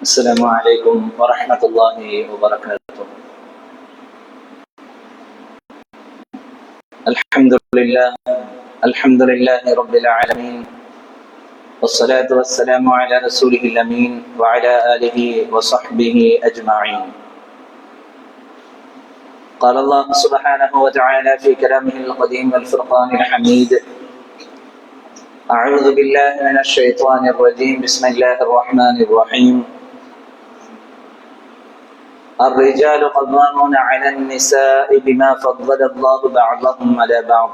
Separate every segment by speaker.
Speaker 1: السلام عليكم ورحمة الله وبركاته. الحمد لله رب العالمين، والصلاة والسلام على رسوله الأمين وعلى آله وصحبه أجمعين. قال الله سبحانه وتعالى في كلامه القديم والفرقان الحميد: أعوذ بالله من الشيطان الرجيم، بسم الله الرحمن الرحيم. الرجال قوامون على النساء بما فضل الله بعضهم على بعض.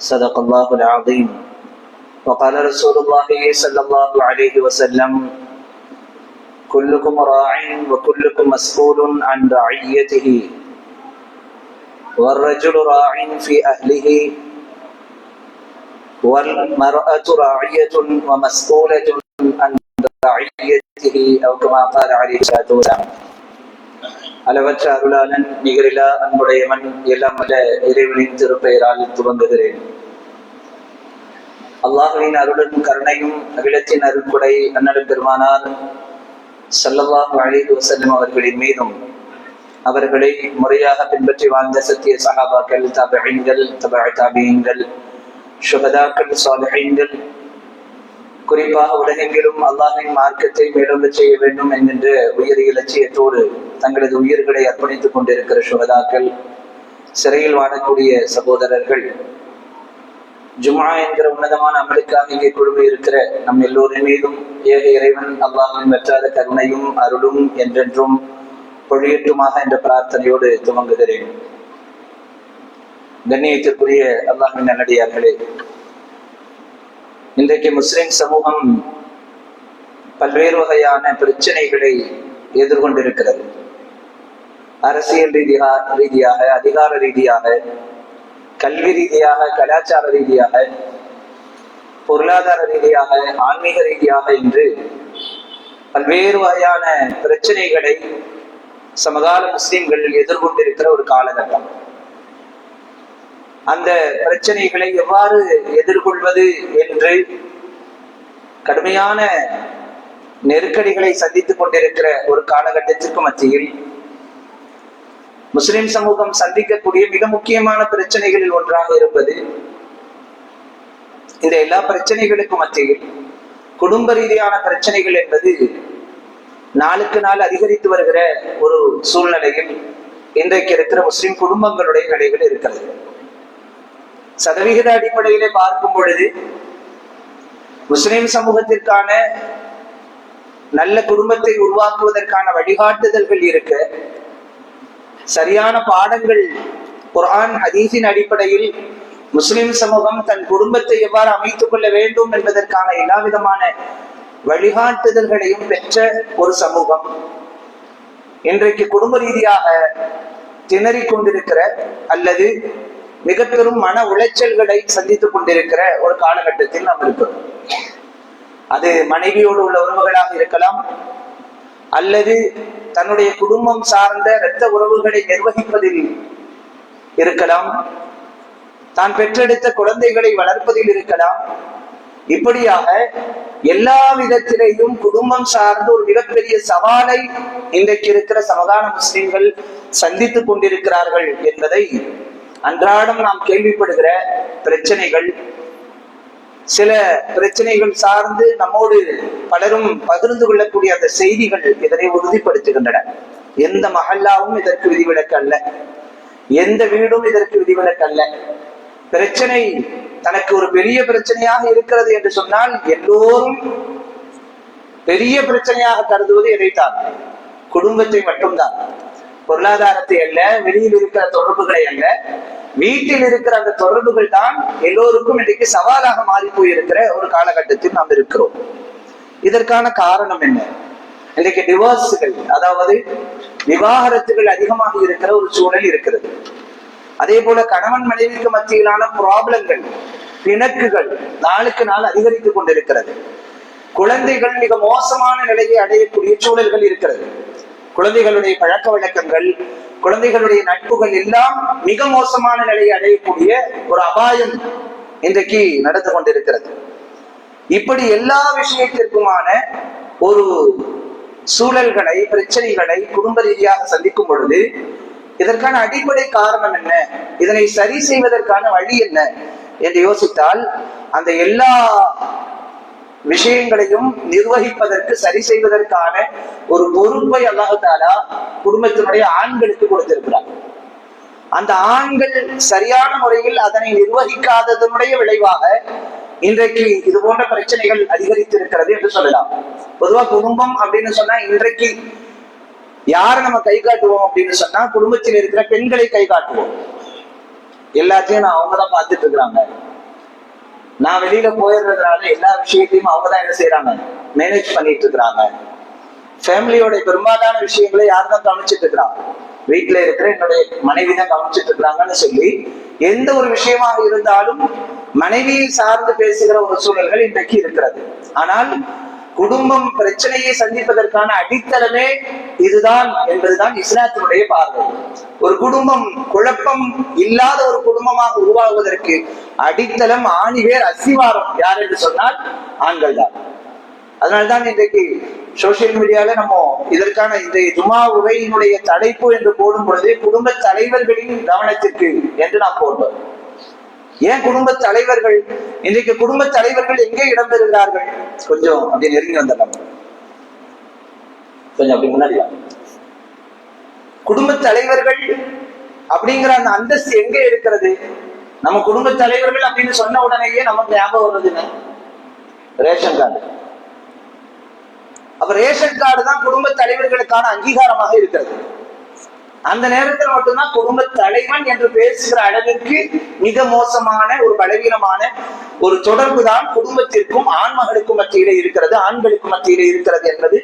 Speaker 1: صدق الله العظيم. وقال رسول الله صلى الله عليه وسلم: كلكم راع وكلكم مسؤول عن رعيته، والرجل راع في أهله، والمرأة راعية ومسؤولة عن رعيته، أو كما قال عليه الصلاة والسلام. அளவற்ற அருளாளன் நிகரிலா அன்புடையவன் எல்லாம் வல்ல இறைவனின் திருப்பெயரால் துவங்குகிறேன். அல்லாஹ்வின் அருளும் கருணையும் அகிலத்தின் அருள்கொடை அண்ணல் பெருமானார் ஸல்லல்லாஹு அலைஹி வஸல்லம் அவர்களின் மீதும், அவர்களை முறையாக பின்பற்றி வாழ்ந்த சத்திய சஹாபாக்கள், தபீன்கள், தபீன்கள், ஷுஹதாக்கள், சாலிஹீன்கள், குறிப்பாக உலகெங்கிலும் அல்லாஹ்வின் மார்க்கத்தை மேலோங்க செய்ய வேண்டும் என்கின்ற உயரிய இலட்சியத்தோடு தங்களது உயிர்களை அர்ப்பணித்துக் கொண்டிருக்கிற ஷுஹதாக்கள், சிறையில் வாழக்கூடிய சகோதரர்கள், ஜும்ஆ என்கிற உன்னதமான அமலுக்காக இங்கே குழுமி இருக்கிற நம் எல்லோரின் மீதும் ஏக இறைவன் அல்லாஹ்வின் வற்றாத கருணையும் அருளும் என்றென்றும் பொழியட்டுமாக என்ற பிரார்த்தனையோடு துவங்குகிறேன். கண்ணியத்திற்குரிய அல்லாஹ்வின் நல்லடியார்களே, இன்றைக்கு முஸ்லிம் சமூகம் பல்வேறு வகையான பிரச்சனைகளை எதிர்கொண்டிருக்கிறது. அரசியல் ரீதியாக, அதிகார ரீதியாக, கல்வி ரீதியாக, கலாச்சார ரீதியாக, பொருளாதார ரீதியாக, ஆன்மீக ரீதியாக என்று பல்வேறு வகையான பிரச்சனைகளை சமகால முஸ்லிம்கள் எதிர்கொண்டிருக்கிற ஒரு காலகட்டம். அந்த பிரச்சனைகளை எவ்வாறு எதிர்கொள்வது என்று கடுமையான நெருக்கடிகளை சந்தித்துக் கொண்டிருக்கிற ஒரு காலகட்டத்திற்கு மத்தியில் முஸ்லிம் சமூகம் சந்திக்கக்கூடிய மிக முக்கியமான பிரச்சனைகளில் ஒன்றாக இருப்பது, இந்த எல்லா பிரச்சனைகளுக்கும் மத்தியில் குடும்ப ரீதியான பிரச்சனைகள் என்பது நாளுக்கு நாள் அதிகரித்து வருகிற ஒரு சூழ்நிலையில் இன்றைக்கு இருக்கிற முஸ்லிம் குடும்பங்களுடைய நிலைகள் இருக்கிறது. சதவிகித அடிப்படையிலே பார்க்கும் பொழுது முஸ்லிம் சமூகத்திற்கான நல்ல குடும்பத்தை உருவாக்குவதற்கான வழிகாட்டுதல்கள் இருக்க, சரியான பாடங்கள் குர்ஆன் ஹதீஸின் அடிப்படையில் முஸ்லிம் சமூகம் தன் குடும்பத்தை எவ்வாறு அமைத்துக் கொள்ள வேண்டும் என்பதற்கான எல்லா விதமான வழிகாட்டுதல்களையும் பெற்ற ஒரு சமூகம் இன்றைக்கு குடும்ப ரீதியாக திணறிக் கொண்டிருக்கிற அல்லது மிக பெரும் மன உளைச்சல்களை சந்தித்துக் கொண்டிருக்கிற ஒரு காலகட்டத்தில் நாம் இருக்கிறோம். அது மனைவியோடு உள்ள உறவுகளாக இருக்கலாம், அல்லது தன்னுடைய குடும்பம் சார்ந்த இரத்த உறவுகளை நிர்வகிப்பதில் இருக்கலாம், தான் பெற்றெடுத்த குழந்தைகளை வளர்ப்பதில் இருக்கலாம். இப்படியாக எல்லா விதத்திலேயும் குடும்பம் சார்ந்த ஒரு மிகப்பெரிய சவாலை இன்றைக்கு இருக்கிற சமகால முஸ்லிம்கள் சந்தித்துக் கொண்டிருக்கிறார்கள் என்பதை அன்றாடம் நாம் கேள்விப்படுகிற பிரச்சனைகள், சில பிரச்சனைகள் சார்ந்து நம்மோடு பலரும் பகிர்ந்து கொள்ளக்கூடிய அந்த செய்திகள் இதனை உறுதிப்படுத்துகின்றன. எந்த மஹல்லாவும் இதற்கு விதிவிலக்கு அல்ல, எந்த வீடும் இதற்கு விதிவிலக்கு அல்ல. பிரச்சனை தனக்கு ஒரு பெரிய பிரச்சனையாக இருக்கிறது என்று சொன்னால் எல்லோரும் பெரிய பிரச்சனையாக கருதுவது எதைத்தான்? குடும்பத்தை மட்டும்தான். பொருளாதாரத்தை அல்ல, வெளியில் இருக்கிற தொடர்புகளை அல்ல, வீட்டில் இருக்கிற அந்த தொடர்புகள் தான் எல்லோருக்கும் இன்றைக்கு சவாலாக மாறி போயிருக்கிற ஒரு காலகட்டத்தில் நாம் இருக்கிறோம். இதற்கான காரணம் என்ன? இன்றைக்கு டிவோர்ஸ்கள், அதாவது விவாகரத்துகள் அதிகமாக இருக்கிற ஒரு சூழல் இருக்கிறது. அதே போல கணவன் மனைவிக்கு மத்தியிலான ப்ராப்ளங்கள், பிணக்குகள் நாளுக்கு நாள் அதிகரித்துக் கொண்டிருக்கிறது. குழந்தைகள் மிக மோசமான நிலையை அடையக்கூடிய சூழல்கள் இருக்கிறது. குழந்தைகளுடைய பழக்க வழக்கங்கள், குழந்தைகளுடைய நட்புகள் எல்லாம் மிக மோசமான நிலையை அடையக்கூடிய ஒரு அபாயம் இன்றைக்கு நடந்து கொண்டிருக்கிறது. இப்படி எல்லா விஷயத்திற்குமான ஒரு சூழல்களை, பிரச்சனைகளை குடும்ப ரீதியாக சந்திக்கும் பொழுது இதற்கான அடிப்படை காரணம் என்ன, இதனை சரி செய்வதற்கான வழி என்ன என்று யோசித்தால் அந்த எல்லா விஷயங்களையும் நிர்வகிப்பதற்கு, சரி செய்வதற்கான ஒரு பொறுப்பை அல்லாஹ் தஆலா குடும்பத்தினுடைய ஆண்களுக்கு கொடுத்திருக்கிறார். அந்த ஆண்கள் சரியான முறையில் அதனை நிர்வகிக்காததனுடைய விளைவாக இன்றைக்கு இது போன்ற பிரச்சனைகள் அதிகரித்திருக்கிறது என்று சொல்லலாம். பொதுவா குடும்பம் அப்படின்னு சொன்னா இன்றைக்கு யாரை நம்ம கை காட்டுவோம் அப்படின்னு சொன்னா குடும்பத்தில் இருக்கிற பெண்களை கை காட்டுவோம். எல்லாத்தையும் நான் அவங்கதான் பார்த்துட்டு இருக்கிறாங்க, நான் வெளியில போயிடுறதுனால எல்லா விஷயத்தையும் அவங்கதான் என்ன செய்யறாங்க, மேனேஜ் பண்ணிட்டு இருக்கிறாங்க. ஃபேமிலியோட பெரும்பாலான விஷயங்களை யார் தான் கவனிச்சுட்டு இருக்கிறாங்க, வீட்டுல இருக்கிற என்னுடைய மனைவி தான் கவனிச்சுட்டு இருக்கிறாங்கன்னு சொல்லி எந்த ஒரு விஷயமாக இருந்தாலும் மனைவியை சார்ந்து பேசுகிற ஒரு சூழல்கள் இன்றைக்கு இருக்கிறது. ஆனால் குடும்பம் பிரச்சனையை சந்திப்பதற்கான அடித்தளமே இதுதான் என்பதுதான் இஸ்லாத்தினுடைய பார்வை. ஒரு குடும்பம் குழப்பம் இல்லாத ஒரு குடும்பமாக உருவாகுவதற்கு அடித்தளம், ஆணிவேர், அஸ்திவாரம் யார் என்று சொன்னால் ஆண்கள் தான். அதனால்தான் இன்றைக்கு சோசியல் மீடியால நம்ம இதற்கான இந்த ஜுமா உரையினுடைய தலைப்பு என்று போடும் பொழுது குடும்ப தலைவர்களின் கவனத்திற்கு என்று நாம் போட்டோம். ஏன் குடும்ப தலைவர்கள்? இன்றைக்கு குடும்ப தலைவர்கள் எங்கே இடம்பெறுகிறார்கள்? கொஞ்சம் அப்படி நெருங்கி வந்துடலாம், கொஞ்சம் அப்படி முன்னாடி. குடும்ப தலைவர்கள் அப்படிங்கிற அந்த அந்தஸ்து எங்கே இருக்கிறது? நம்ம குடும்ப தலைவர்கள் அப்படின்னு சொன்ன உடனேயே நமக்கு ஞாபகம் வருதுன்னு ரேஷன் கார்டு. அப்ப ரேஷன் கார்டு தான் குடும்ப தலைவர்களுக்கான அங்கீகாரமாக இருக்கிறது. அந்த நேரத்தில் மட்டும்தான் குடும்ப தலைவன் என்று பேசுகிற அளவிற்கு மிக மோசமான ஒரு பலவீனமான ஒரு தொடர்பு தான் குடும்பத்திற்கும் ஆண்மகளுக்கும் மத்தியிலே இருக்கிறது, ஆண்களுக்கும் மத்தியிலே இருக்கிறது என்பது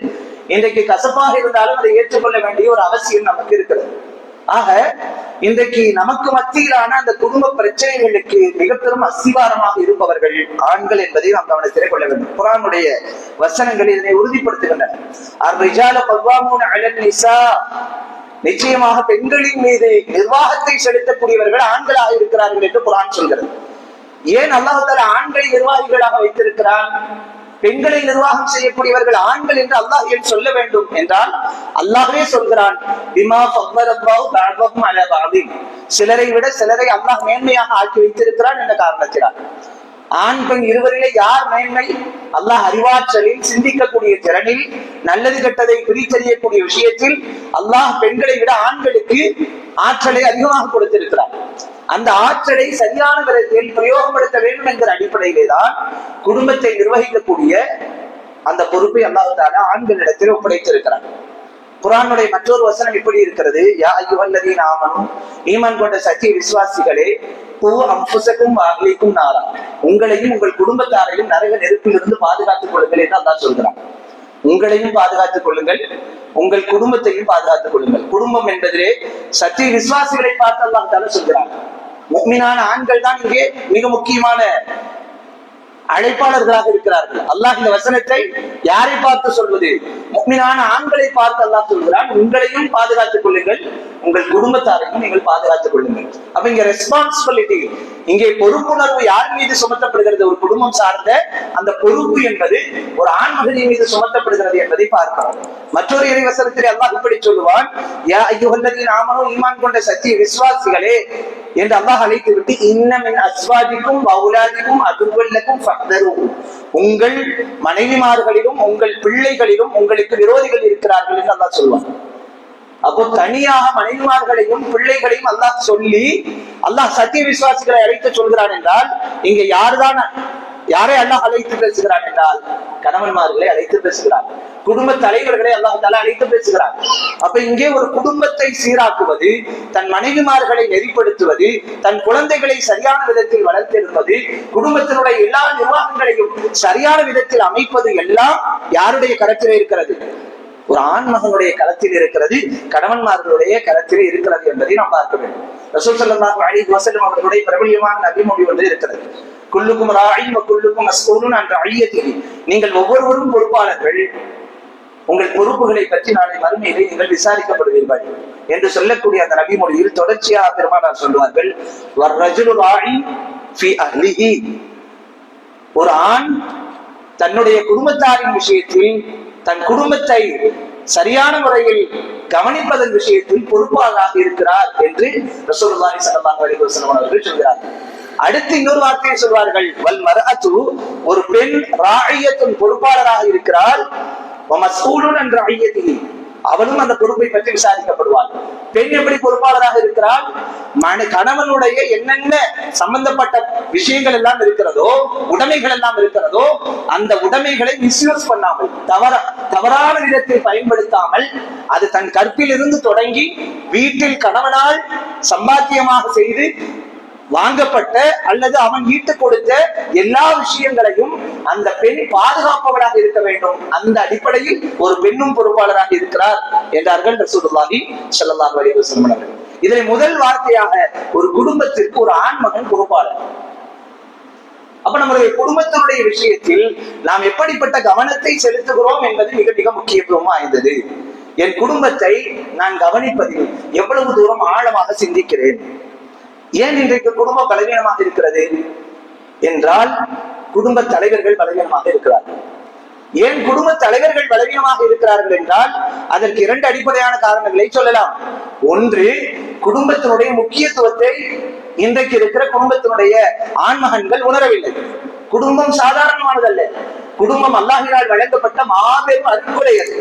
Speaker 1: இன்றைக்கு கசப்பாக இருந்தாலும் அதை ஏற்றுக்கொள்ள வேண்டிய ஒரு அவசியம் நமக்கு இருக்கிறது. ஆக இன்றைக்கு நமக்கு மத்தியிலான அந்த குடும்ப பிரச்சனைகளுக்கு மிக பெரும் அஸ்திவாரமாக இருப்பவர்கள் ஆண்கள் என்பதை நாம் கவனத்திலே கொள்ள வேண்டும். குர்ஆனுடைய வசனங்கள் இதனை உறுதிப்படுத்துகின்றன. நிச்சயமாக பெண்களின் மீது நிர்வாகத்தை செலுத்தக்கூடியவர்கள் ஆண்களாக இருக்கிறார்கள் என்று குர்ஆன் சொல்கிறது. ஏன் அல்லாஹ் தஆலா ஆண்களை நிர்வாகிகளாக வைத்திருக்கிறான்? பெண்களை நிர்வாகம் செய்யக்கூடியவர்கள் ஆண்கள் என்று அல்லாஹ் ஏன் சொல்ல வேண்டும் என்றால் அல்லாஹ்வே சொல்கிறான், பிமா ஃபضلல்லாஹு பஅதஹும் அலா பஅதின், சிலரை விட சிலரை அல்லாஹ் மேன்மையாக ஆக்கி வைத்திருக்கிறான் என்ற காரணத்தினால். ஆண் பெண் இருவரிலே யார் மேன்மை? அல்லாஹ் அறிவாற்றலில், சிந்திக்கக்கூடிய திறனில், நல்லது கெட்டதை பிரித்தறியக்கூடிய விஷயத்தில் அல்லாஹ் பெண்களை விட ஆண்களுக்கு ஆற்றலை அதிகமாக கொடுத்திருக்கிறார். அந்த ஆற்றலை சரியான விதத்தில் பிரயோகப்படுத்த வேண்டும் என்கிற அடிப்படையிலே தான் குடும்பத்தை நிர்வகிக்கக்கூடிய அந்த பொறுப்பை அல்லாஹ் தஆலா ஆண்களிடத்தில் ஒப்படைத்திருக்கிறார். குர்ஆனுடைய மற்றொரு வசனம் இப்படி இருக்கிறது, யா அய்யுஹல்லதீன ஆமனூ, ஈமான் கொண்ட சத்திய விசுவாசிகளே, கூ அன்ஃபுஸக்கும் வ அஹ்லீக்கும் நாரா, உங்களையும் உங்கள் குடும்பத்தாரையும் நரக நெருப்பிலிருந்து பாதுகாத்துக் கொள்ளுங்கள் என்று அல்லாஹ் சொல்கிறான். உங்களையும் பாதுகாத்துக் கொள்ளுங்கள், உங்கள் குடும்பத்தையும் பாதுகாத்துக் கொள்ளுங்கள். குடும்பம் என்பதிலே சத்திய விசுவாசிகளை பார்த்து அல்லாஹ் தஆலா சொல்கிறான். முஃமினான ஆண்கள் தான் இங்கே மிக முக்கியமான அழைப்பாளர்களாக இருக்கிறார்கள். அல்லாஹ் இந்த வசனத்தை யாரை பார்த்து சொல்வது? முஃமினான ஆண்களை பார்த்து அல்லாஹ் சொல்கிறான், உங்களையும் பாதுகாத்துக் கொள்ளுங்கள், உங்கள் குடும்பத்தாரையும் நீங்கள் பாதுகாத்துக் கொள்ளுங்கள். அப்ப இங்க ரெஸ்பான்சிபிலிட்டி, இங்கே பொறுப்புணர்வு யார் மீது சுமத்தப்படுகிறது? ஒரு குடும்பம் சார்ந்த அந்த பொறுப்பு என்பது ஒரு ஆண்மகனின் மீது சுமத்தப்படுகிறது என்பதை பார்க்கிறோம். மற்றொரு இறைவசனத்திலே அல்லாஹ் இப்படி சொல்லுவான், யா அய்யுஹல்லதீன ஆமனூ, ஈமான் கொண்ட சத்திய விசுவாசிகளே என்று அல்லாஹ் அழைத்து விட்டு, இன்ன மின் அஸ்வாஜிக்கும் வௌலாதிக்கும் அதுவல்லக்கும் ஃபஹ்தரு, உங்கள் மனைவிமார்களிலும் உங்கள் பிள்ளைகளிலும் உங்களுக்கு விரோதிகள் இருக்கிறார்கள் என்று அல்லாஹ் சொல்வான். அப்போ தனியாக மனைவிமார்களையும் பிள்ளைகளையும் அல்லாஹ் சொல்லி அல்லாஹ் சத்திய விசுவாசிகளை அழைத்து சொல்கிறான் என்றால் இங்க யாரை அல்லாஹ் அழைத்து பேசுகிறான் என்றால் கணவன்மார்களை அழைத்து பேசுகிறார், குடும்ப தலைவர்களை அல்லாஹ் தஆலா அழைத்து பேசுகிறார். அப்ப இங்கே ஒரு குடும்பத்தை சீராக்குவது, தன் மனைவிமார்களை நெறிப்படுத்துவது, தன் குழந்தைகளை சரியான விதத்தில் வளர்த்தெடுப்பது, குடும்பத்தினுடைய எல்லா நிர்வாகங்களையும் சரியான விதத்தில் அமைப்பது எல்லாம் யாருடைய கரத்திலே இருக்கிறது? ஒரு ஆண்மகனுடைய களத்தில் இருக்கிறது, கணவன்மார்களுடைய களத்திலே இருக்கிறது என்பதை நாம் பார்க்க வேண்டும். ரசூல் ஸல்லல்லாஹு அலைஹி வஸல்லம் அவர்களுடைய பிரபல்யமான நபிமொழி ஒன்று இருக்கிறது, குல்லுக்கும் ராயின் வ குல்லுக்கும் மஸ்ஊலுன் அன் ரஅய்யத்திஹி, நீங்கள் ஒவ்வொருவரும் பொறுப்பாளர்கள், உங்கள் பொறுப்புகளை பற்றி நாளை மறுமையிலே நீங்கள் விசாரிக்கப்படுவீர்கள் என்று சொல்லக்கூடிய அந்த நபிமொழியில் தொடர்ச்சியாக பெருமானார் சொல்வார்கள், வர்ரஜுலு ராயின் ஃபீ அஹ்லிஹி, ஒரு ஆண் தன்னுடைய குடும்பத்தாரின் விஷயத்தில் தன் குடும்பத்தை சரியான முறையில் கவனிப்பதன் விஷயத்தில் பொறுப்பாளராக இருக்கிறார் என்று ரசூலுல்லாஹி ஸல்லல்லாஹு அலைஹி வஸல்லம் அவர்கள் சொல்கிறார். அடுத்து இன்னொரு வார்த்தையை சொல்வார்கள், வல் மர்அத்து, ஒரு பெண் ராஇயத்துன் பொறுப்பாளராக இருக்கிறாள், வ மஸ்ஊலுன் அன் ரஇயத்திஹி, அவளும் அந்த பொறுப்பை பற்றி விசாரிக்கப்படுவாள். பெண் எப்படி பொறுப்பாளராக இருக்கிறாள்? கணவனுடைய என்னென்ன சம்பந்தப்பட்ட விஷயங்கள் எல்லாம் இருக்கிறதோ, உடைமைகள் எல்லாம் இருக்கிறதோ, அந்த உடைமைகளை மிஸ்யூஸ் பண்ணாமல், தவறான விதத்தில் பயன்படுத்தாமல், அது தன் கற்பில் இருந்து தொடங்கி வீட்டில் கணவனால் சம்பாத்தியமாக செய்து வாங்கப்பட்ட அல்லது அவன் ஈட்டு கொடுத்த எல்லா விஷயங்களையும் அந்த பெண் பாதுகாப்பவராக இருக்க வேண்டும். அந்த அடிப்படையில் ஒரு பெண்ணும் பொறுப்பாளராக இருக்கிறார் என்றார்கள் ரசூலுல்லாஹி ஸல்லல்லாஹு அலைஹி வஸல்லம் அவர்கள். இதில் முதல் வார்த்தையாக ஒரு குடும்பத்திற்கு ஒரு ஆண்மகன் பொறுப்பாளர். அப்ப நம்மளுடைய குடும்பத்தினுடைய விஷயத்தில் நாம் எப்படிப்பட்ட கவனத்தை செலுத்துகிறோம் என்பது மிக மிக முக்கியத்துவம் வாய்ந்தது. என் குடும்பத்தை நான் கவனிப்பதில் எவ்வளவு தூரம் ஆழமாக சிந்திக்கிறேன். ஏன் இன்றைக்கு குடும்பம் பலவீனமாக இருக்கிறது என்றால், குடும்ப தலைவர்கள் பலவீனமாக இருக்கிறார்கள். ஏன் குடும்ப தலைவர்கள் பலவீனமாக இருக்கிறார்கள் என்றால், அதற்கு இரண்டு அடிப்படையான காரணங்களை சொல்லலாம். ஒன்று, குடும்பத்தினுடைய முக்கியத்துவத்தை இன்றைக்கு இருக்கிற குடும்பத்தினுடைய ஆண்மகன்கள் உணரவில்லை. குடும்பம் சாதாரணமானதல்ல. குடும்பம் அல்லாஹ்வினால் வழங்கப்பட்ட மாபெரும் அருட்கொடையது.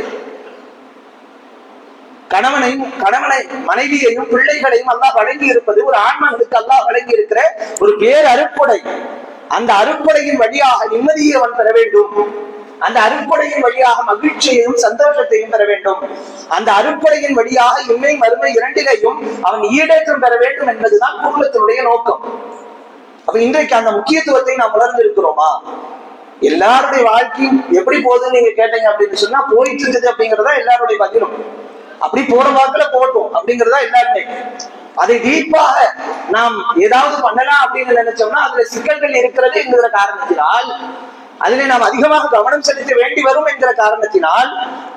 Speaker 1: கணவனை மனைவியையும் பிள்ளைகளையும் அல்லாஹ் வழங்கி இருப்பது ஒரு ஆண்மகனுக்கு அல்லாஹ் வழங்கி இருக்கிற ஒரு பேர் அருட்கொடை. அந்த அருட்கொடையின் வழியாக நிம்மதியை அவன் பெற வேண்டும். அந்த அருட்கொடையின் வழியாக மகிழ்ச்சியையும் சந்தோஷத்தையும் பெற வேண்டும். அந்த அருட்கொடையின் வழியாக இன்மை மறுமை இரண்டிலையும் அவன் ஈடேற்றம் பெற வேண்டும் என்பதுதான் குடும்பத்தினுடைய நோக்கம். அப்ப இன்றைக்கு அந்த முக்கியத்துவத்தை நாம் உணர்ந்து இருக்கிறோமா? எல்லாருடைய வாழ்க்கையும் எப்படி போகுதுன்னு நீங்க கேட்டீங்க அப்படின்னு சொன்னா, போயிட்டு இருக்குது அப்படிங்கிறதா எல்லாருடைய பதிலும். அப்படி போற வாக்குல போட்டோம் அப்படிங்கிறதா எல்லாருமே. அதை டீப்பாக நாம் ஏதாவது பண்ணலாம் அப்படின்னு நினைச்சோம்னா அதுல சிக்கல்கள் இருக்கிறது என்கிற காரணத்தினால், அதிலே நாம் அதிகமாக கவனம் செலுத்த வேண்டி வரும் என்கிற காரணத்தினால்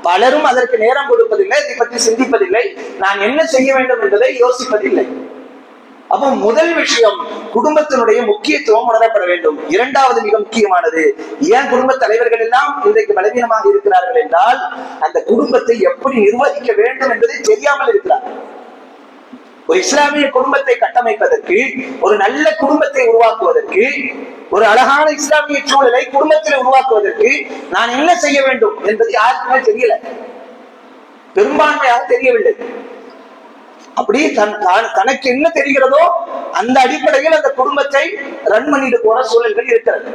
Speaker 1: பலரும் அதற்கு நேரம் கொடுப்பதில்லை, இதை பற்றி சிந்திப்பதில்லை, நான் என்ன செய்ய வேண்டும் என்பதை யோசிப்பதில்லை. அப்போ முதல் விஷயம், குடும்பத்தினுடைய முக்கியத்துவம் உணரப்பட வேண்டும். இரண்டாவது மிக முக்கியமானது, ஏன் குடும்ப தலைவர்கள் எல்லாம் இன்றைக்கு பலவீனமாக இருக்கிறார்கள் என்றால், அந்த குடும்பத்தை எப்படி நிர்வகிக்க வேண்டும் என்பதை தெரியாமல் இருக்கிறார். ஒரு இஸ்லாமிய குடும்பத்தை கட்டமைப்பதற்கு, ஒரு நல்ல குடும்பத்தை உருவாக்குவதற்கு, ஒரு அழகான இஸ்லாமிய சூழலை குடும்பத்தில் உருவாக்குவதற்கு நான் என்ன செய்ய வேண்டும் என்பது யாருக்குமே தெரியல, பெரும்பான்மையாக தெரியவில்லை. அப்படி தனக்கு என்ன தெரிகிறதோ அந்த அடிப்படையில் அந்த குடும்பத்தை ரன் பண்ணிட்டு போற சூழல்கள் இருக்கிறது.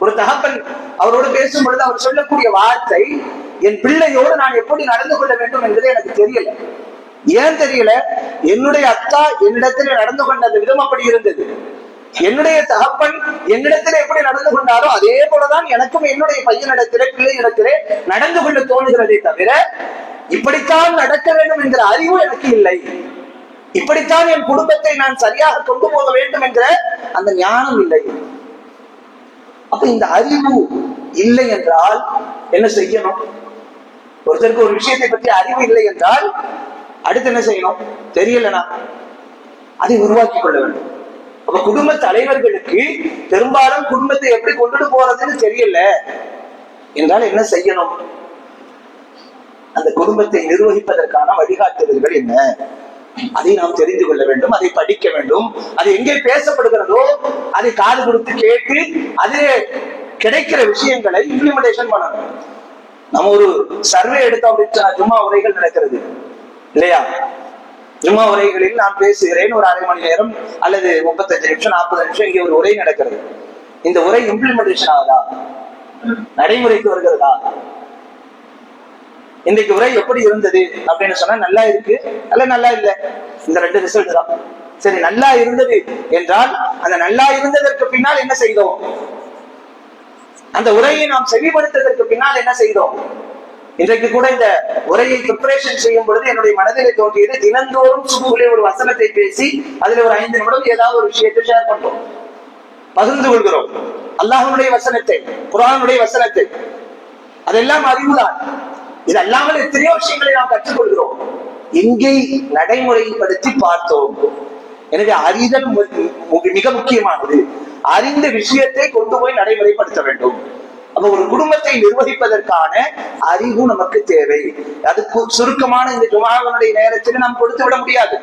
Speaker 1: ஒரு தகப்பன் அவரோடு பேசும் பொழுது அவர் சொல்லக்கூடிய வார்த்தை, என் பிள்ளையோடு நான் எப்படி நடந்து கொள்ள வேண்டும் என்பது எனக்கு தெரியல. ஏன் தெரியல? என்னுடைய அத்தா என்னிடத்திலே நடந்து கொண்ட அந்த விதம் அப்படி இருந்தது. என்னுடைய தகப்பன் என்னிடத்திலே எப்படி நடந்து கொண்டாரோ அதே போலதான் எனக்கும் என்னுடைய பையனிடத்திலே பிள்ளையிடத்திலே நடந்து கொள்ள தோணுகிறதே தவிர, இப்படித்தான் நடக்க வேண்டும் என்கிற அறிவு எனக்கு இல்லை. இப்படித்தான் என் குடும்பத்தை நான் சரியாக கொண்டு போக வேண்டும் என்கிற அந்த ஞானம் இல்லை. அப்ப இந்த அறிவு இல்லை என்றால் என்ன செய்யணும்? ஒருத்தருக்கு ஒரு விஷயத்தை பற்றி அறிவு இல்லை என்றால் அடுத்து என்ன செய்யணும்? தெரியலனா அதை உருவாக்கி கொள்ள வேண்டும். அப்ப குடும்ப தலைவர்களுக்கு பெரும்பாலும் குடும்பத்தை எப்படி கொண்டுட்டு போறதுன்னு தெரியல என்றால் என்ன செய்யணும்? அந்த குடும்பத்தை நிர்வகிப்பதற்கான வழிகாட்டுதல்கள் என்ன, அதை நாம் தெரிந்து கொள்ள வேண்டும், அதை படிக்க வேண்டும். அது எங்கே பேசப்படுகிறதோ அதை காது கொடுத்து கேட்டு அதிலே கிடைக்கிற விஷயங்களை இம்ப்ளிமெண்டேஷன் பண்ணணும். நம்ம ஒரு சர்வே எடுத்தோம் அப்படின்னு ஜும்மா உரைகள் நடக்கிறது இல்லையா? ஜும்மா உரைகளில் நான் பேசுகிறேன், ஒரு அரை மணி நேரம் அல்லது 35 நிமிஷம் 40 நிமிஷம் இங்கே ஒரு உரை நடக்கிறது. இந்த உரை இம்ப்ளிமெண்டேஷன் ஆகுதா? நடைமுறைக்கு வருகிறதா? இன்றைக்கு உரை எப்படி இருந்தது அப்படின்னு சொன்னா, நல்லா இருக்கு அல்ல நல்லா இல்லை, இந்த ரெண்டு ரிசல்ட் தான். சரி, நல்லா இருந்தது என்றால் அந்த நல்லா இருந்ததற்கு பின்னால் என்ன செய்தோம்? அந்த உரையை நாம் செவிப்படுத்ததற்கு பின்னால் என்ன செய்தோம்? இன்றைக்கு கூட இந்த உரையை ப்ரிப்பரேஷன் செய்யும் பொழுது என்னுடைய மனதிலே தோன்றியது, தினந்தோறும் சுபுவிலே ஒரு வசனத்தை பேசி அதுல ஒரு 5 நிமிடம் ஏதாவது ஒரு விஷயத்தை ஷேர் பண்றோம், பகிர்ந்து கொள்கிறோம். அல்லாஹ்வுடைய வசனத்தை, குர்ஆனுடைய வசனத்தை, அதெல்லாம் அறிவுதான். இது அல்லாமல் எத்தனையோ விஷயங்களை நாம் கற்றுக்கொள்கிறோம். எங்கே நடைமுறைப்படுத்தி பார்த்தோம். எனவே அறிதல் மிக முக்கியமானது. அறிந்த விஷயத்தை கொண்டு போய் நடைமுறைப்படுத்த வேண்டும். அப்ப ஒரு குடும்பத்தை நிர்வகிப்பதற்கான அறிவு நமக்கு தேவை. அதுக்கு சுருக்கமான இந்த ஜுமாவினுடைய நேரத்தில் நாம் கொடுத்து விட முடியாது.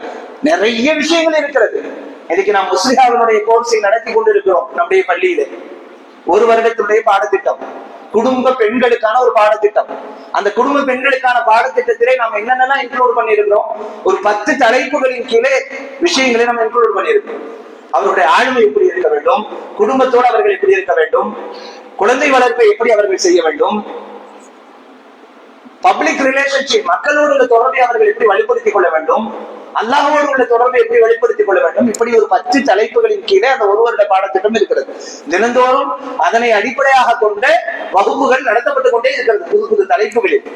Speaker 1: நிறைய விஷயங்கள் இருக்கிறது. இன்னைக்கு நாம் முஸ்லிஹாவினுடைய கோர்ஸை நடத்தி கொண்டிருக்கிறோம் நம்முடைய பள்ளியில. ஒரு வருடத்தினுடைய பாடத்திட்டம், குடும்ப பெண்களுக்கான ஒரு பாடத்திட்டம். அந்த குடும்ப பெண்களுக்கான பாடத்திட்டத்திலே நாம் என்னென்னலாம் இன்க்ளூட் பண்ணியிருக்கிறோம், ஒரு 10 தலைப்புகளின் கீழே விஷயங்களை நம்ம இன்க்ளூட் பண்ணியிருக்கிறோம். அவருடைய ஆளுமை எப்படி இருக்க வேண்டும், குடும்பத்தோடு அவர்கள் எப்படி இருக்க வேண்டும், குழந்தை வளர்ப்பை எப்படி அவர்கள் செய்ய வேண்டும், பப்ளிக் ரிலேஷன்ஷிப் மக்களோடு உள்ள தொடர்பை அவர்கள் எப்படி வெளிப்படுத்திக் கொள்ள வேண்டும், அல்லாஹ்வோடு உள்ள தொடர்பை எப்படி வெளிப்படுத்திக் கொள்ள வேண்டும். இப்படி ஒரு 10 தலைப்புகளின் கீழே அந்த ஒரு வருட பாடத்திட்டம் இருக்கிறது. தினந்தோறும் அதனை அடிப்படையாக கொண்ட வகுப்புகள் நடத்தப்பட்டுக் கொண்டே இருக்கிறது, புது புது தலைப்புகளில்.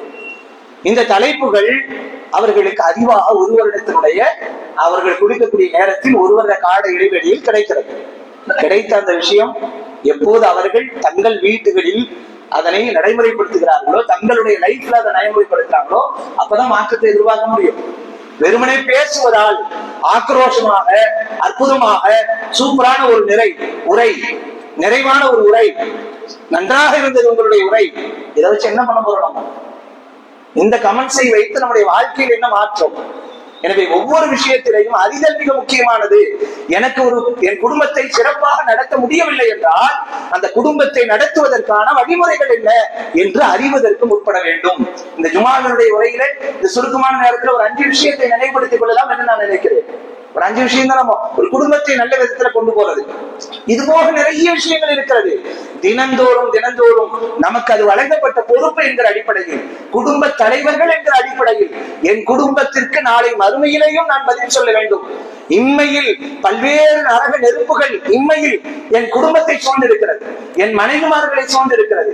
Speaker 1: இந்த தலைப்புகள் அவர்களுக்கு அறிவாக ஒரு வருடத்தினுடைய அவர்கள் கொடுக்கக்கூடிய நேரத்தில் ஒரு வருட கால இடைவெளியில் கிடைக்கிறது. கிடைத்த அந்த விஷயம் எப்போது அவர்கள் தங்கள் வீட்டுகளில் அதனை நடைமுறைப்படுத்துகிறார்களோ, தங்களுடைய லைஃப்ல அதை நடைமுறைப்படுத்துறாங்களோ, அப்பதான் மாற்றத்தை எதிர்பார்க்க முடியும். வெறுமனே பேசுவதால் ஆக்ரோஷமாக அற்புதமாக சூப்பரான ஒரு உரை, நிறைவான ஒரு உரை, நன்றாக இருந்தது உங்களுடைய உரை, இதை வச்சு என்ன பண்ண போறோம்? இந்த கமெண்ட்ஸை வைத்து நம்முடைய வாழ்க்கையில் என்ன மாற்றம்? எனவே ஒவ்வொரு விஷயத்திலையும் அறிதல் மிக முக்கியமானது. எனக்கு என் குடும்பத்தை சிறப்பாக நடத்த முடியவில்லை என்றால் அந்த குடும்பத்தை நடத்துவதற்கான வழிமுறைகள் என்ன என்று அறிவதற்கு முற்பட வேண்டும். இந்த ஜுமாவினுடைய உரையில இந்த சுருக்கமான நேரத்தில் ஒரு 5 விஷயத்தை நினைவுபடுத்திக் கொள்ளலாம் என்று நான் நினைக்கிறேன். ஒரு 5 விஷயம் தான் நம்ம ஒரு குடும்பத்தை நல்ல விதத்துல கொண்டு போறது. இது போக நிறைய விஷயங்கள் இருக்கிறது. தினந்தோறும் நமக்கு அது வழங்கப்பட்ட பொறுப்பு என்கிற அடிப்படையில், குடும்ப தலைவர்கள் என்கிற அடிப்படையில், என் குடும்பத்திற்கு நாளை மறுமையிலேயும் நான் பதில் சொல்ல வேண்டும். இம்மையில் பல்வேறு நரக நெருப்புகள் இம்மையில் என் குடும்பத்தை சூழ்ந்திருக்கிறது, என் மனைவிமார்களை சூழ்ந்திருக்கிறது,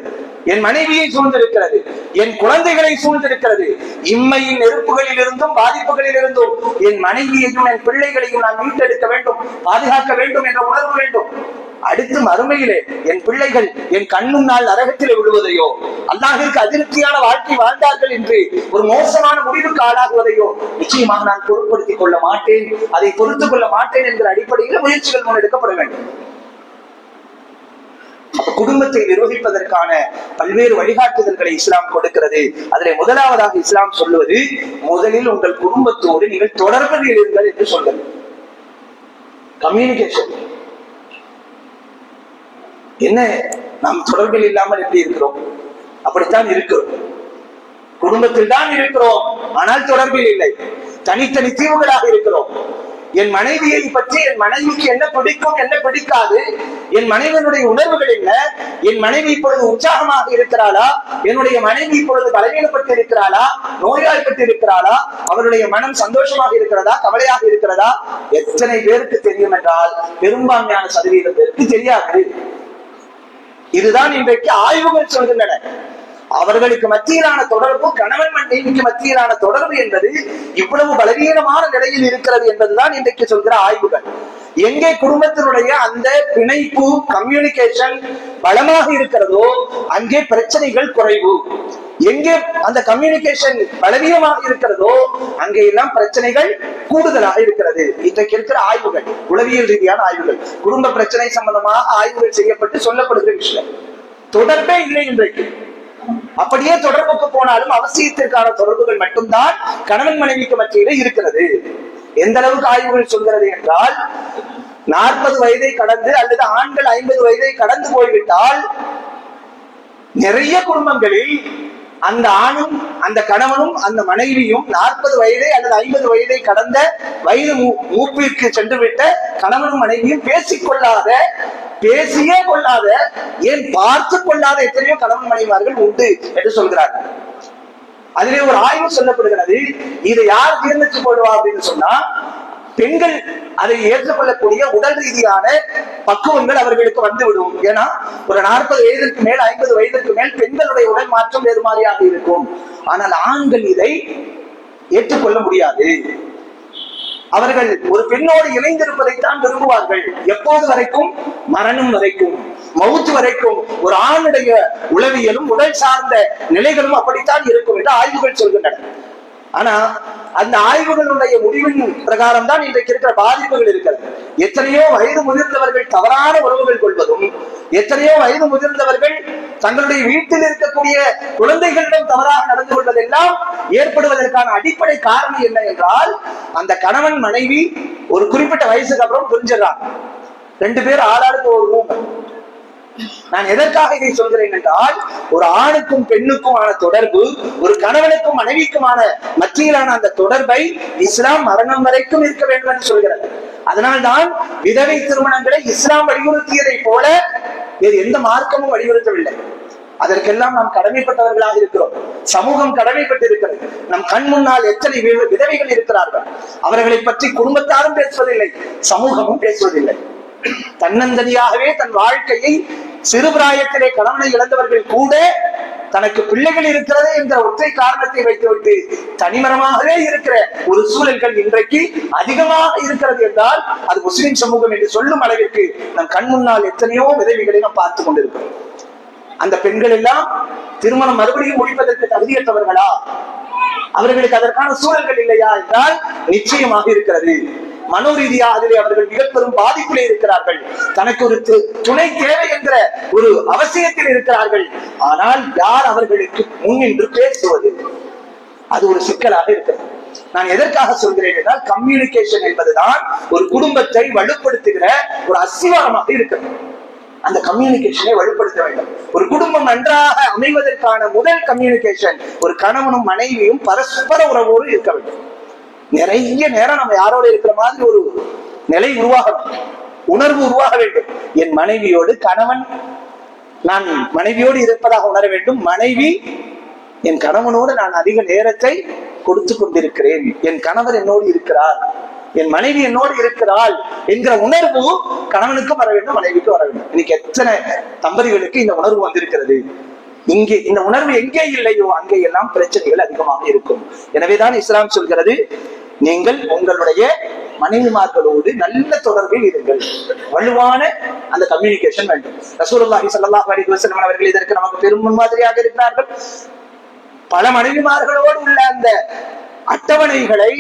Speaker 1: என் மனைவியை சூழ்ந்திருக்கிறது, என் குழந்தைகளை சூழ்ந்திருக்கிறது. இம்மையின் நெருப்புகளில் இருந்தும் பாதிப்புகளில் இருந்தும் என் மனைவியையும் என் பிள்ளைகளையும் நான் மீட்டெடுக்க வேண்டும், பாதுகாக்க வேண்டும் என்ற உணர்வு வேண்டும். அடுத்து மறுமையிலே என் பிள்ளைகள் என் கண்ணும் நாள் நரகத்திலே விழுவதையோ, அல்லாஹ்விற்கு அதிருப்தியான வாழ்க்கை வாழ்ந்தார்கள் என்று ஒரு மோசமான முடிவுக்கு ஆளாகுவதையோ நிச்சயமாக நான் பொருட்படுத்திக் கொள்ள மாட்டேன், அதை பொறுத்துக் கொள்ள மாட்டேன் என்கிற அடிப்படையில் முயற்சிகள் முன்னெடுக்கப்பட வேண்டும். குடும்பத்தை நிர்வகிப்பதற்கான பல்வேறு வழிகாட்டுதல்களை இஸ்லாம் கொடுக்கிறது. அதில் முதலாவதாக இஸ்லாம் சொல்லுவது, முதலில் உங்கள் குடும்பத்தோடு நீங்கள் தொடர்பில் இருங்கள் என்று சொல்லுங்கள். கம்யூனிகேஷன் என்ன? நாம் தொடர்பில் இல்லாமல் எப்படி இருக்கிறோம்? அப்படித்தான் இருக்கிறோம். குடும்பத்தில் தான் இருக்கிறோம், ஆனால் தொடர்பில் இல்லை. தனித்தனி தீவுகளாக இருக்கிறோம். என் மனைவியை பற்றி, என் மனைவிக்கு என்ன பிடிக்கும் என்ன பிடிக்காது, என் மனைவியினுடைய உணர்வுகள் என்ன, என் மனைவி இப்பொழுது உற்சாகமாக இருக்கிறாளா, என்னுடைய மனைவி இப்பொழுது பலவீனப்பட்டு இருக்கிறாளா, நோய்வாய்ப்பட்டு இருக்கிறாளா, அவருடைய மனம் சந்தோஷமாக இருக்கிறதா, கவலையாக இருக்கிறதா, எத்தனை பேருக்கு தெரியும் என்றால் பெரும்பான்மையான சதவீதம் பேருக்கு தெரியாது. இதுதான் இன்றைக்கு ஆய்வுகள் சொல்கின்றன. அவர்களுக்கு மத்தியிலான தொடர்பு, கணவன் மனைவிக்கு மத்தியிலான தொடர்பு என்பது இவ்வளவு பலவீனமான நிலையில் இருக்கிறது என்பதுதான் இன்றைக்கு சொல்கிற ஆய்வுகள். எங்கே குடும்பத்தினுடைய அந்த பிணைப்பு, கம்யூனிகேஷன் பலமாக இருக்கிறதோ அங்கே பிரச்சனைகள் குறைவு. எங்கே அந்த கம்யூனிகேஷன் பலவீனமாக இருக்கிறதோ அங்கே எல்லாம் பிரச்சனைகள் கூடுதலாக இருக்கிறது. இன்றைக்கு இருக்கிற ஆய்வுகள், உளவியல் ரீதியான ஆய்வுகள், குடும்ப பிரச்சனை சம்பந்தமாக ஆய்வுகள் செய்யப்பட்டு சொல்லப்படுகிற விஷயம். தொடர்பே இல்லை இன்றைக்கு. அப்படியே தொடர்புக்கு போனாலும் அவசியத்திற்கான தொடர்புகள் மட்டும்தான் கணவன் மனைவிக்கு மத்தியிலே இருக்கிறது. எந்த அளவுக்கு ஆய்வுகள் சொல்கிறது என்றால், 40 வயதை கடந்து அல்லது ஆண்கள் 50 வயதை கடந்து போய்விட்டால் நிறைய குடும்பங்களில் அந்த ஆணும் அந்த கணவனும் அந்த மனைவியும் 40 வயதை அல்லது 50 வயதை கடந்த வயது மூப்பிற்கு சென்று விட்ட கணவனும் மனைவியும் பேசியே கொள்ளாத, ஏன் பார்த்து கொள்ளாத எத்தனையோ கணவன் மனைவிமார்கள் உண்டு என்று சொல்கிறார்கள். அதிலே ஒரு ஆய்வு சொல்லப்படுகிறது. இதை யார் தீர்மானிச்சு போடுவா அப்படின்னு சொன்னா, பெண்கள் அதை ஏற்றுக்கொள்ளக்கூடிய உடல் ரீதியான பக்குவங்கள் அவர்களுக்கு வந்துவிடும். ஏன்னா ஒரு 40 வயதிற்கு மேல் 50 வயதிற்கு மேல் பெண்களுடைய உடல் மாற்றம் வேறு மாதிரியாக இருக்கும். ஆனால் ஆண்கள் இதை ஏற்றுக்கொள்ள முடியாது. அவர்கள் ஒரு பெண்ணோடு இணைந்திருப்பதைத்தான் விரும்புவார்கள். எப்போது வரைக்கும்? மரணம் வரைக்கும், மவுத்து வரைக்கும். ஒரு ஆணுடைய உளவியலும் உடல் சார்ந்த நிலைகளும் அப்படித்தான் இருக்கும் என்று ஆய்வுகள் சொல்கின்றன. ஆனா அந்த ஆய்வுகளுடைய முடிவின் பிரகாரம் தான் இன்றைக்கு இருக்கிற பாதிப்புகள் இருக்கிறது. எத்தனையோ வயது முதிர்ந்தவர்கள் தவறான உறவுகள் கொள்வதும், எத்தனையோ வயது முதிர்ந்தவர்கள் தங்களுடைய வீட்டில் இருக்கக்கூடிய குழந்தைகளிடம் தவறாக நடந்து கொள்வதெல்லாம் ஏற்படுவதற்கான அடிப்படை காரணம் என்ன என்றால், அந்த கணவன் மனைவி ஒரு குறிப்பிட்ட வயசுக்கு அப்புறம் புரிஞ்சிடறாங்க. 2 பேர் ஆளாளுக்கு ஒரு ரூம். நான் எதற்காக இதை சொல்கிறேன் என்றால், ஒரு ஆணுக்கும் பெண்ணுக்குமான தொடர்பு, ஒரு கணவனுக்கும் மனைவிக்குமான மத்தியிலான அந்த தொடர்பை இஸ்லாம் மரணம் வரைக்கும் இருக்க வேண்டும் என்று சொல்கிறது. அதனால்தான் விதவை திருமணங்களை இஸ்லாம் வலியுறுத்தியதை போல வேறு எந்த மார்க்கமும் வலியுறுத்தவில்லை. அதற்கெல்லாம் நாம் கடமைப்பட்டவர்களாக இருக்கிறோம். சமூகம் கடமைப்பட்டிருக்கிறது. நம் கண் முன்னால் எத்தனை விதவைகள் இருக்கிறார்கள். அவர்களை பற்றி குடும்பத்தாரும் பேசுவதில்லை, சமூகமும் பேசுவதில்லை. தன்னந்தனியாகவே தன் வாழ்க்கையை சிறுபிராயத்திலே கணவனை இழந்தவர்கள் கூட தனக்கு பிள்ளைகள் இருக்கிறது என்ற ஒற்றை காரணத்தை வைத்துவிட்டு தனிமரமாகவே இருக்கிற ஒரு சூழல்கள் இன்றைக்கு அதிகமாக இருக்கிறது என்றால், அது முஸ்லிம் சமூகம் என்று சொல்லும் அளவிற்கு நம் கண் முன்னால் எத்தனையோ விதவிகளை நாம் பார்த்து கொண்டிருக்கிறோம். அந்த பெண்கள் எல்லாம் திருமணம் மறுபடியும் முடிப்பதற்கு தகுதியற்றவர்களா? அவர்களுக்கு அதற்கான சூழல்கள் இல்லையா என்றால் நிச்சயமாக இருக்கிறது. மனோரீதியாக அதிலே அவர்கள் மிக பெரும் பாதிப்பிலே இருக்கிறார்கள். தனக்கு ஒரு துணை தேவை என்ற ஒரு அவசியத்தில் இருக்கிறார்கள். ஆனால் யார் அவர்களுக்கு முன்னின்று பேசுவது? அது ஒரு சிக்கலாக இருக்கிறது. நான் எதற்காக சொல்கிறேன் என்றால், கம்யூனிகேஷன் என்பதுதான் ஒரு குடும்பத்தை வலுப்படுத்துகிற ஒரு அஸ்திவாரமாக இருக்கிறது. அந்த கம்யூனிகேஷனை வலுப்படுத்த வேண்டும். ஒரு குடும்பம் நன்றாக அமைவதற்கான முதல் கம்யூனிகேஷன், ஒரு கணவனும் மனைவியும் பரஸ்பர உறவோடு இருக்க வேண்டும். நிறைய நேரம் நம்ம யாரோட இருக்கிற மாதிரி ஒரு நிலை உருவாக, உணர்வு உருவாக வேண்டும். என் மனைவியோடு கணவன், நான் மனைவியோடு இருப்பதாக உணர வேண்டும். மனைவி என் கணவனோடு நான் அதிக நேரத்தை கொடுத்து கொண்டிருக்கிறேன், என் கணவர் என்னோடு இருக்கிறார், என் மனைவி என்னோடு இருக்கிறாள் என்கிற உணர்வு கணவனுக்கும் வர வேண்டும், மனைவிக்கும் வர வேண்டும். இன்னைக்கு எத்தனை தம்பதிகளுக்கு இந்த உணர்வு வந்திருக்கிறது? இங்கே இந்த உணர்வு எங்கே இல்லையோ அங்கே எல்லாம் பிரச்சனைகள் அதிகமாக இருக்கும். எனவேதான் இஸ்லாம் சொல்கிறது, நீங்கள் உங்களுடைய மனைவிமார்களோடு நல்ல தொடர்பில் இருங்கள். வலுவான அந்த கம்யூனிகேஷன் வேண்டும். ரசூலுல்லாஹி ஸல்லல்லாஹு அலைஹி வஸல்லம் அவர்கள் இதற்கு நமக்கு பெரும் முன்மாதிரியாக இருக்கிறார்கள். பல மனைவிமார்களோடு உள்ள அந்த அட்டவணைகளை,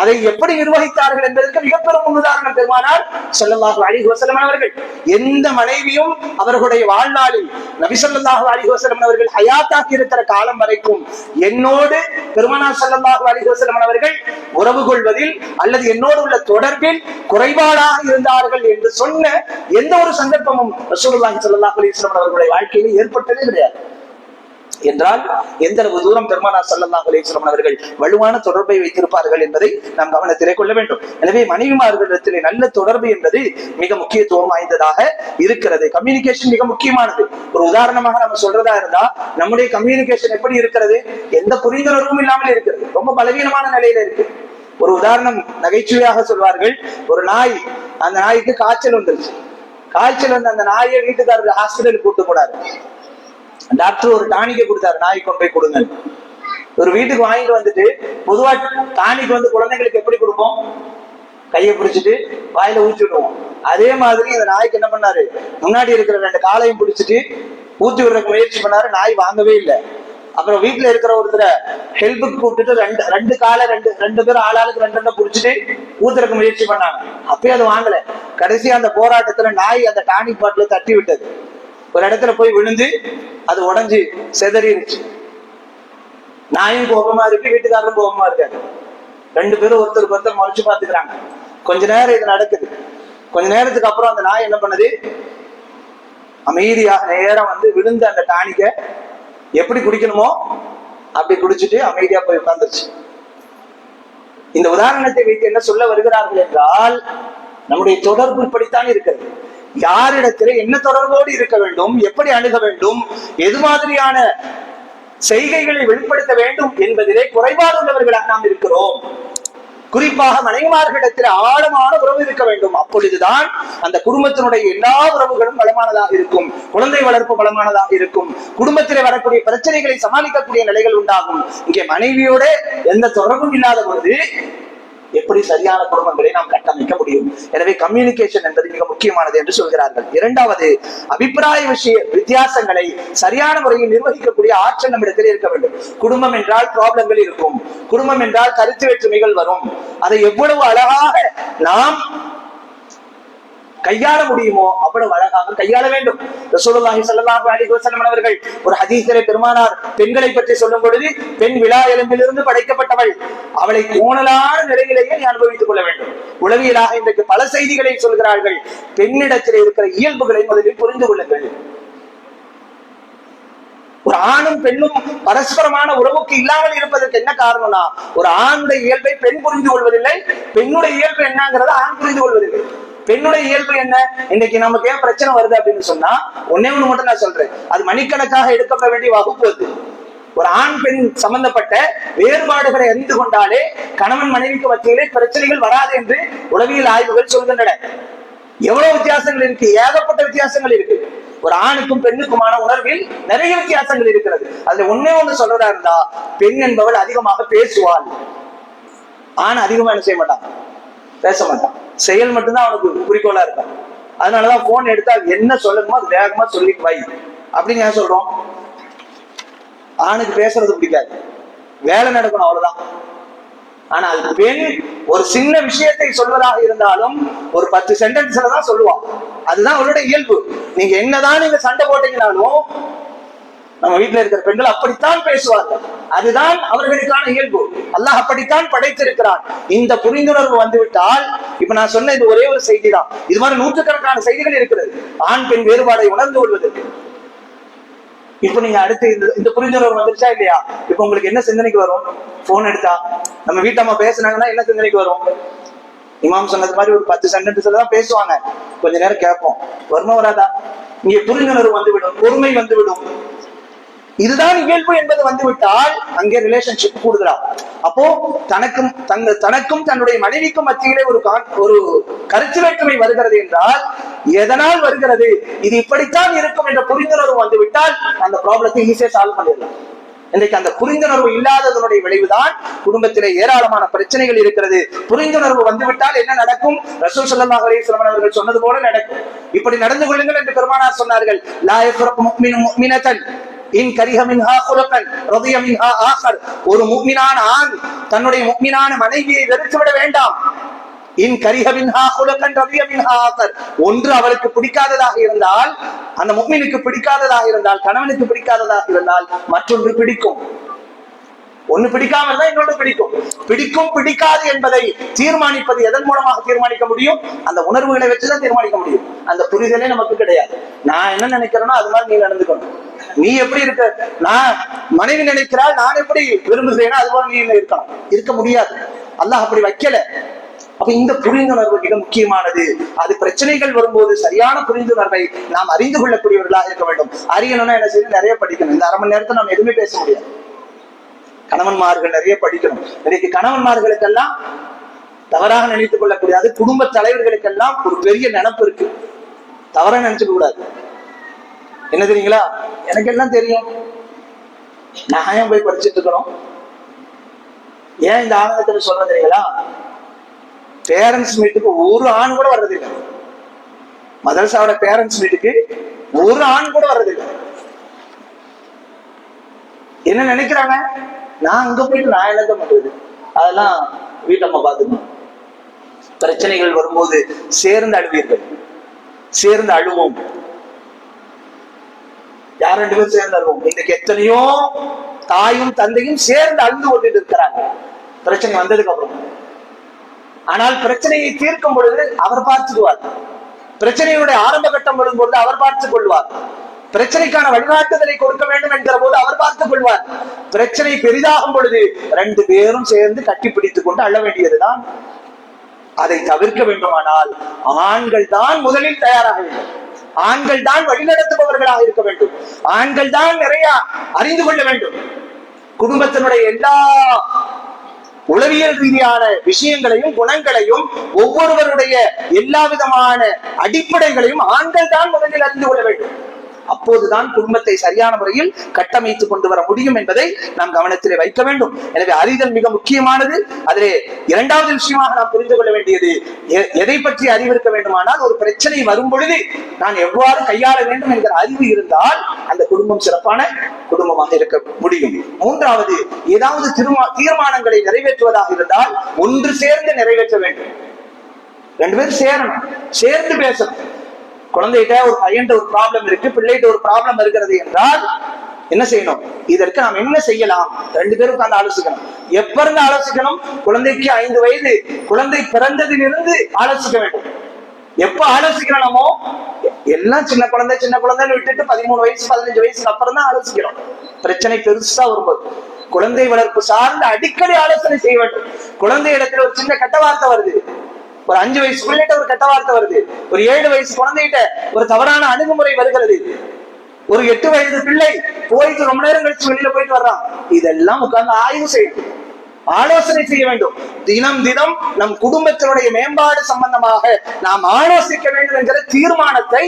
Speaker 1: அதை எப்படி நிர்வகித்தார்கள் என்பதற்கு மிக பெரும் முன்னுதாரணம் பெருமானார் ஸல்லல்லாஹு அலைஹி வஸல்லம் அவர்கள். எந்த மனைவியும் அவர்களுடைய வாழ்நாளில் நபி ஸல்லல்லாஹு அலைஹி வஸல்லம் அவர்கள் ஹயாத்தாக்கி இருக்கிற காலம் வரைக்கும் என்னோடு பெருமானார் ஸல்லல்லாஹு அலைஹி வஸல்லம் அவர்கள் உறவு கொள்வதில் அல்லது என்னோடு உள்ள தொடர்பில் குறைபாடாக இருந்தார்கள் என்று சொன்ன எந்த ஒரு சந்தர்ப்பமும் ரசூலுல்லாஹி ஸல்லல்லாஹு அலைஹி வஸல்லம் அவர்களுடைய வாழ்க்கையில் ஏற்பட்டதே கிடையாது. என்றால் எந்த அளவு தூரம் பெருமானார் ஸல்லல்லாஹு அலைஹி வஸல்லம் அவர்கள் வலுவான தொடர்பை வைத்திருப்பார்கள் என்பதை நாம் கவனத்திலே கொள்ள வேண்டும். எனவே மனைவிமார்களிடத்திலே நல்ல தொடர்பு என்பது மிக முக்கியத்துவம் வாய்ந்ததாக இருக்கிறது. கம்யூனிகேஷன் மிக முக்கியமானது. ஒரு உதாரணமாக நம்ம சொல்றதா இருந்தா, நம்முடைய கம்யூனிகேஷன் எப்படி இருக்கிறது? எந்த புரிந்துணர்வும் இல்லாமல் இருக்கிறது, ரொம்ப பலவீனமான நிலையில இருக்கு. ஒரு உதாரணம் நகைச்சுவையாக சொல்வார்கள், ஒரு நாய், அந்த நாய்க்கு காய்ச்சல் வந்துருச்சு. காய்ச்சல் வந்து அந்த நாயை வீட்டுக்காரர் ஹாஸ்பிட்டலுக்கு கூட்டு போனாரு. டாக்டர் ஒரு டானிக்கை கொடுத்தாரு, நாய் கொண்டு போய் கொடுங்க. ஒரு வீட்டுக்கு வாங்கிட்டு வந்துட்டு, பொதுவா டானிக் வந்து குழந்தைங்களுக்கு எப்படி கொடுப்போம்? கையை பிடிச்சிட்டு வாயில ஊற்றி விடுவோம். அதே மாதிரி இந்த நாய்க்கு என்ன பண்ணாரு, முன்னாடி இருக்கிற 2 காலையும் பிடிச்சிட்டு ஊற்றி விடுறதுக்கு முயற்சி பண்ணாரு. நாய் வாங்கவே இல்லை. அப்புறம் வீட்டுல இருக்கிற ஒருத்தரை ஹெல்ப்புக்கு கூப்பிட்டுட்டு ரெண்டு காலை ரெண்டு பேரும் ஆளாளுக்கு 2 பிடிச்சிட்டு ஊத்துறதுக்கு முயற்சி பண்ணாங்க. அப்பயே அது வாங்கல. கடைசியா அந்த போராட்டத்துல நாய் அந்த டானிக் பாட்டில தட்டி விட்டது. ஒரு இடத்துல போய் விழுந்து அது உடஞ்சி செதறிடுச்சு. நாயும் கோபமா இருக்கு, வீட்டுக்காரரும் கோபமா இருக்காரு. 2 பேரும் ஒருத்தருக்கு ஒருத்தர் முறைச்சு பாத்துக்கிறாங்க. கொஞ்ச நேரம் இது நடக்குது. கொஞ்ச நேரத்துக்கு அப்புறம் அந்த நாய் என்ன பண்ணுது, அமைதியாக நேரம் வந்து விழுந்து அந்த டானிக்க எப்படி குடிக்கணுமோ அப்படி குடிச்சிட்டு அமைதியா போய் உட்கார்ந்துருச்சு. இந்த உதாரணத்தை வைத்து என்ன சொல்ல வருகிறார்கள் என்றால், நம்முடைய தொடர்பு இப்படித்தான் இருக்கிறது. யாரிடத்திலே என்ன தொடர்போடு இருக்க வேண்டும், எப்படி அணுக வேண்டும், எது மாதிரியான செய்கைகளை வெளிப்படுத்த வேண்டும் என்பதிலே குறைபாடு உள்ளவர்களாக நாம் இருக்கிறோம். குறிப்பாக மனைவிமார்களிடத்தில் ஆழமான உறவு இருக்க வேண்டும். அப்பொழுதுதான் அந்த குடும்பத்தினுடைய எல்லா உறவுகளும் பலமானதாக இருக்கும், குழந்தை வளர்ப்பு பலமானதாக இருக்கும், குடும்பத்திலே வரக்கூடிய பிரச்சனைகளை சமாளிக்கக்கூடிய நிலைகள் உண்டாகும். இங்கே மனைவியோட எந்த தொடர்பும் இல்லாத பொழுது எப்படி சரியான குடும்பங்களை நாம் கட்டமைக்க முடியும்? எனவே கம்யூனிகேஷன் என்பது மிக முக்கியமானது என்று சொல்கிறார்கள். 2வது, அபிப்பிராய வித்தியாசங்களை சரியான முறையில் நிர்வகிக்கக்கூடிய ஆற்றல் நம்மிடத்தில் இருக்க வேண்டும். குடும்பம் என்றால் ப்ராப்ளங்கள் இருக்கும், குடும்பம் என்றால் கருத்து வேற்றுமைகள் வரும். அதை எவ்வளவு அழகாக நாம் கையாள முடியுமோ அவ்வளவு அழகாக கையாள வேண்டும். ரசூலுல்லாஹி ஸல்லல்லாஹு அலைஹி வஸல்லம் அவர்கள் ஒரு ஹதீஸிலே பெருமானார் பெண்களை பற்றி சொல்லும் பொழுது, பெண் விலா எலும்பிலிருந்து படைக்கப்பட்டவள், அவளை கோணலான நிலையிலேயே நீ அனுபவித்துக் கொள்ள வேண்டும். உளவியலாக இன்றைக்கு பல செய்திகளை சொல்கிறார்கள். பெண்ணிடத்தில் இருக்கிற இயல்புகளை முதலில் புரிந்து கொள்ளுங்கள். ஒரு ஆணும் பெண்ணும் பரஸ்பரமான உறவுக்கு இல்லாமல் இருப்பதற்கு என்ன காரணம்னா, ஒரு ஆணுடைய இயல்பை பெண் புரிந்து கொள்வதில்லை, பெண்ணுடைய இயல்பு என்னங்கிறத ஆண் புரிந்து கொள்வதில்லை. பெண்ணுடைய இயல்பு என்ன? இன்னைக்கு நமக்கு ஏன் பிரச்சனை வருது அப்படின்னு சொன்னா, ஒன்னே ஒண்ணு மட்டும் நான் சொல்றேன், அது மணிக்கணக்காக எடுக்கப்பட வேண்டிய வகுப்பு அது. ஒரு ஆண் பெண் சம்பந்தப்பட்ட வேறுபாடுகளை அறிந்து கொண்டாலே கணவன் மனைவிக்கு மத்தியிலே பிரச்சனைகள் வராது என்று உளவியல் ஆய்வுகள் சொல்கின்றன. எவ்வளவு வித்தியாசங்கள் இருக்கு, ஏகப்பட்ட வித்தியாசங்கள் இருக்கு. ஒரு ஆணுக்கும் பெண்ணுக்குமான உணர்வில் நிறைய வித்தியாசங்கள் இருக்கிறது. அதுல ஒன்னே ஒண்ணு சொல்றதா இருந்தா, பெண் என்பவள் அதிகமாக பேசுவாள், ஆண் அதிகமா என்ன செய்ய மாட்டான், பேச மாட்டான். செயல் மட்டும்தான் அவனுக்கு குறிக்கோளா இருக்கும். அதனாலதான் போன் எடுத்தா என்ன சொல்லணுமோ அது வேகமா சொல்லி வை அப்படின்னு ஏன் சொல்றோம்? ஆணுக்கு பேசுறது பிடிக்காது, வேலை நடக்கணும், அவ்வளவுதான். ஆனா அது பெண் ஒரு சின்ன விஷயத்தை சொல்வதாக இருந்தாலும் ஒரு 10 சென்டென்ஸ்ல தான் சொல்லுவான். அதுதான் அவளுடைய இயல்பு. நீங்க என்னதான் நீங்க சண்டை போட்டீங்கனாலும் நம்ம வீட்டுல இருக்கிற பெண்கள் அப்படித்தான் பேசுவார்கள். அதுதான் அவர்களுக்கான இயல்பு. அல்லாஹ் அப்படித்தான் படைத்திருக்கிறான். இந்த புரிந்துணர்வு வந்துவிட்டால், இப்ப நான் சொன்ன இது ஒரே ஒரு செய்தி தான், இது மாதிரி நூற்றுக்கணக்கான செய்திகள் இருக்கிறது ஆண் பெண் வேறுபாடை உணர்ந்து கொள்வதற்கு. இப்ப நீங்க அடுத்து இந்த புரிந்துணர்வு வந்துருச்சா இல்லையா? இப்ப உங்களுக்கு என்ன சிந்தனைக்கு வரும்? போன் எடுத்தா நம்ம வீட்டம்மா பேசுனாங்கன்னா என்ன சிந்தனைக்கு வரும்? இமாம் சொன்னது மாதிரி ஒரு 10 சென்டென்ஸ்ல தான் பேசுவாங்க, கொஞ்ச நேரம் கேட்போம், வருமா வராதா? இங்கே புரிந்துணர்வு வந்துவிடும், பொறுமை வந்துவிடும். இதுதான் இயல்பு என்பது வந்துவிட்டால் அங்கே ரிலேஷன்ஷிப் கூடுதலா. அப்போ தனக்கும் தன்னுடைய மனைவிக்கும் மத்தியிலே ஒரு கருத்து வேற்றுமை வருகிறது என்றால் எதனால் வருகிறது? இது இப்படித்தான் இருக்கும் என்ற புரிந்துணர்வு வந்துவிட்டால் அந்த ப்ராப்ளத்தை ஈஸியா சால்வ் பண்ணிடலாம். இன்றைக்கு அந்த புரிந்துணர்வு இல்லாததனுடைய விளைவுதான் குடும்பத்திலே ஏராளமான பிரச்சனைகள் இருக்கிறது. புரிந்துணர்வு வந்துவிட்டால் என்ன நடக்கும்? ரசூல் ஸல்லல்லாஹு அலைஹி வஸல்லம் அவர்கள் சொன்னது போல நடக்கும். இப்படி நடந்து கொள்ளுங்கள் என்று பெருமானார் சொன்னார்கள். லா யஃரகு முஃமினு முஃமினத்தன் இன் கரிஹ மின்ஹா குலகன் ரதிய மின்ஹா ஆகர். ஒரு முஃமினான ஆண் தன்னுடைய முஃமினான மனைவியை வெறுத்து விட வேண்டாம். இன் கரிஹ மின்ஹா குலகன் ரதிய மின்ஹா ஆகர். ஒன்று அவளுக்கு பிடிக்காததாக இருந்தால், அந்த முஃமினுக்கு பிடிக்காததாக இருந்தால், கணவனுக்கு பிடிக்காததாக இருந்தால் மற்றொன்று பிடிக்கும். ஒண்ணு பிடிக்காம இருந்தா இன்னொன்று பிடிக்கும். பிடிக்கும் பிடிக்காது என்பதை தீர்மானிப்பது எதன் மூலமாக தீர்மானிக்க முடியும்? அந்த உணர்வுகளை வச்சுதான் தீர்மானிக்க முடியும். அந்த புரிதலே நமக்கு கிடையாது. நான் என்ன நினைக்கிறேனோ அது மாதிரி நீ நடந்துக்கணும். நீ எப்படி இருக்க, நான் மனைவி நினைக்கிறாள், நான் எப்படி விரும்புகிறேனோ அது போல நீ இருக்கணும். இருக்க முடியாது. அல்லாஹ் அப்படி வைக்கல. அப்ப இந்த புரிந்துணர்வு மிக முக்கியமானது. அது பிரச்சனைகள் வரும்போது சரியான புரிந்துணர்வை நாம் அறிந்து கொள்ளக்கூடியவர்களாக இருக்க வேண்டும். அறியணும்னா என்ன செய்யணும்? நிறைய படிக்கணும். இந்த அரை மணி நேரத்தை நம்ம எதுவுமே பேச முடியாது. கணவன்மார்கள் நிறைய படிக்கணும். இன்னைக்கு கணவன்மார்களுக்கெல்லாம் தவறாக நினைத்துக் கொள்ளக்கூடாது. குடும்ப தலைவர்களுக்கெல்லாம் ஒரு பெரிய நினைப்பு இருக்கு, தவறா நினைச்சுக்க கூடாது. என்ன தெரியுங்களா? எனக்கு எல்லாம் தெரியும், நான் ஏன் போய் படிச்சுட்டு இருக்கணும்? ஏன் இந்த ஆனந்தத்தை சொல்ல தெரியுங்களா? பேரண்ட்ஸ் மீட்டுக்கு ஒரு ஆண் கூட வர்றதில்லை. மதரசாவோட பேரண்ட்ஸ் மீட்டுக்கு ஒரு ஆண் கூட வர்றதில்லை. என்ன நினைக்கிறாங்க? நான் அங்க போயிட்டு நான் என்னத பண்றது? அதெல்லாம் வீட்டம்மா பாத்துக்கணும். பிரச்சனைகள் வரும்போது சேர்ந்து அழுவீர்கள், சேர்ந்து அழுவோம். யார் 2 பேரும் சேர்ந்து அழுவோம். இன்னைக்கு எத்தனையோ தாயும் தந்தையும் சேர்ந்து அழுந்து கொண்டு இருக்கிறாங்க பிரச்சனை வந்ததுக்கு அப்புறம். ஆனால் பிரச்சனையை தீர்க்கும் பொழுது அவர் பார்த்துக்குவார். பிரச்சனையுடைய ஆரம்ப கட்டம் வரும்பொழுது அவர் பார்த்துக் கொள்வார். பிரச்சனைக்கான வழிகாட்டுதலை கொடுக்க வேண்டும் என்கிற போது அவர் பார்த்துக் கொள்வார். பிரச்சனை பெரிதாகும் பொழுது 2 பேரும் சேர்ந்து கட்டிப்பிடித்துக் கொண்டு அழ வேண்டியதுதான். அதை தவிர்க்க வேண்டுமானால் ஆண்கள் தான் முதலில் தயாராக வேண்டும். ஆண்கள் தான் வழிநடத்துபவர்களாக இருக்க வேண்டும். ஆண்கள் தான் நிறைய அறிந்து கொள்ள வேண்டும். குடும்பத்தினுடைய எல்லா உளவியல் ரீதியான விஷயங்களையும் குணங்களையும் ஒவ்வொருவருடைய எல்லா விதமான அடிப்படைகளையும் ஆண்கள் தான் முதலில் அறிந்து கொள்ள வேண்டும். அப்போதுதான் குடும்பத்தை சரியான முறையில் கட்டமைத்துக் கொண்டு வர முடியும் என்பதை நாம் கவனத்திலே வைக்க வேண்டும். எனவே அறிதல் மிக முக்கியமானது. அதிலே 2வது விஷயமாக நாம் புரிந்து கொள்ள வேண்டியது, எதை பற்றி அறிவு இருக்க வேண்டுமானால், ஒரு பிரச்சனை வரும் பொழுது நான் எவ்வாறு கையாள வேண்டும் என்கிற அறிவு இருந்தால் அந்த குடும்பம் சிறப்பான குடும்பமாக இருக்க முடியும். 3வது, ஏதாவது தீர்மானங்களை நிறைவேற்றுவதாக இருந்தால் ஒன்று சேர்ந்து நிறைவேற்ற வேண்டும். ரெண்டு பேரும் சேரணும், சேர்ந்து பேசணும். குழந்தைகிட்ட ஒரு பையன்கிட்ட ஒரு ப்ராப்ளம் இருக்கு, பிள்ளைகிட்ட ஒரு ப்ராப்ளம் இருக்கிறது என்றால் என்ன செய்யணும்? இதற்கு நாம் என்ன செய்யலாம்? ரெண்டு பேரும் உட்கார்ந்து ஆலோசிக்கணும். எப்ப இருந்து ஆலோசிக்கணும்? குழந்தைக்கு 5 வயது, குழந்தை பிறந்ததிலிருந்து ஆலோசிக்க வேண்டும். எப்ப ஆலோசிக்கிறோமோ, எல்லாம் சின்ன குழந்தைன்னு விட்டுட்டு 13 வயசு 15 வயசுக்கு அப்புறம் தான் ஆலோசிக்கிறோம். பிரச்சனை பெருசா வரும்போது குழந்தை வளர்ப்பு சார்ந்து அடிக்கடி ஆலோசனை செய்ய வேண்டும். குழந்தை இடத்துல ஒரு சின்ன கெட்ட வார்த்தை வருது, ஒரு 5 வயசு பிள்ளைகிட்ட ஒரு கெட்ட வார்த்தை வருது, ஒரு 7 வயசு குழந்தைகிட்ட ஒரு தவறான அணுகுமுறை வருகிறது, ஒரு 8 வயது பிள்ளை போயிட்டு ரொம்ப நேரம் கழிச்சு வெளியில போயிட்டு வர்றான். இதெல்லாம் உட்கார்ந்து ஆய்வு செய்யணும், ஆலோசனை செய்ய வேண்டும். தினம் தினம் நம் குடும்பத்தினுடைய மேம்பாடு சம்பந்தமாக நாம் ஆலோசிக்க வேண்டும் என்கிற தீர்மானத்தை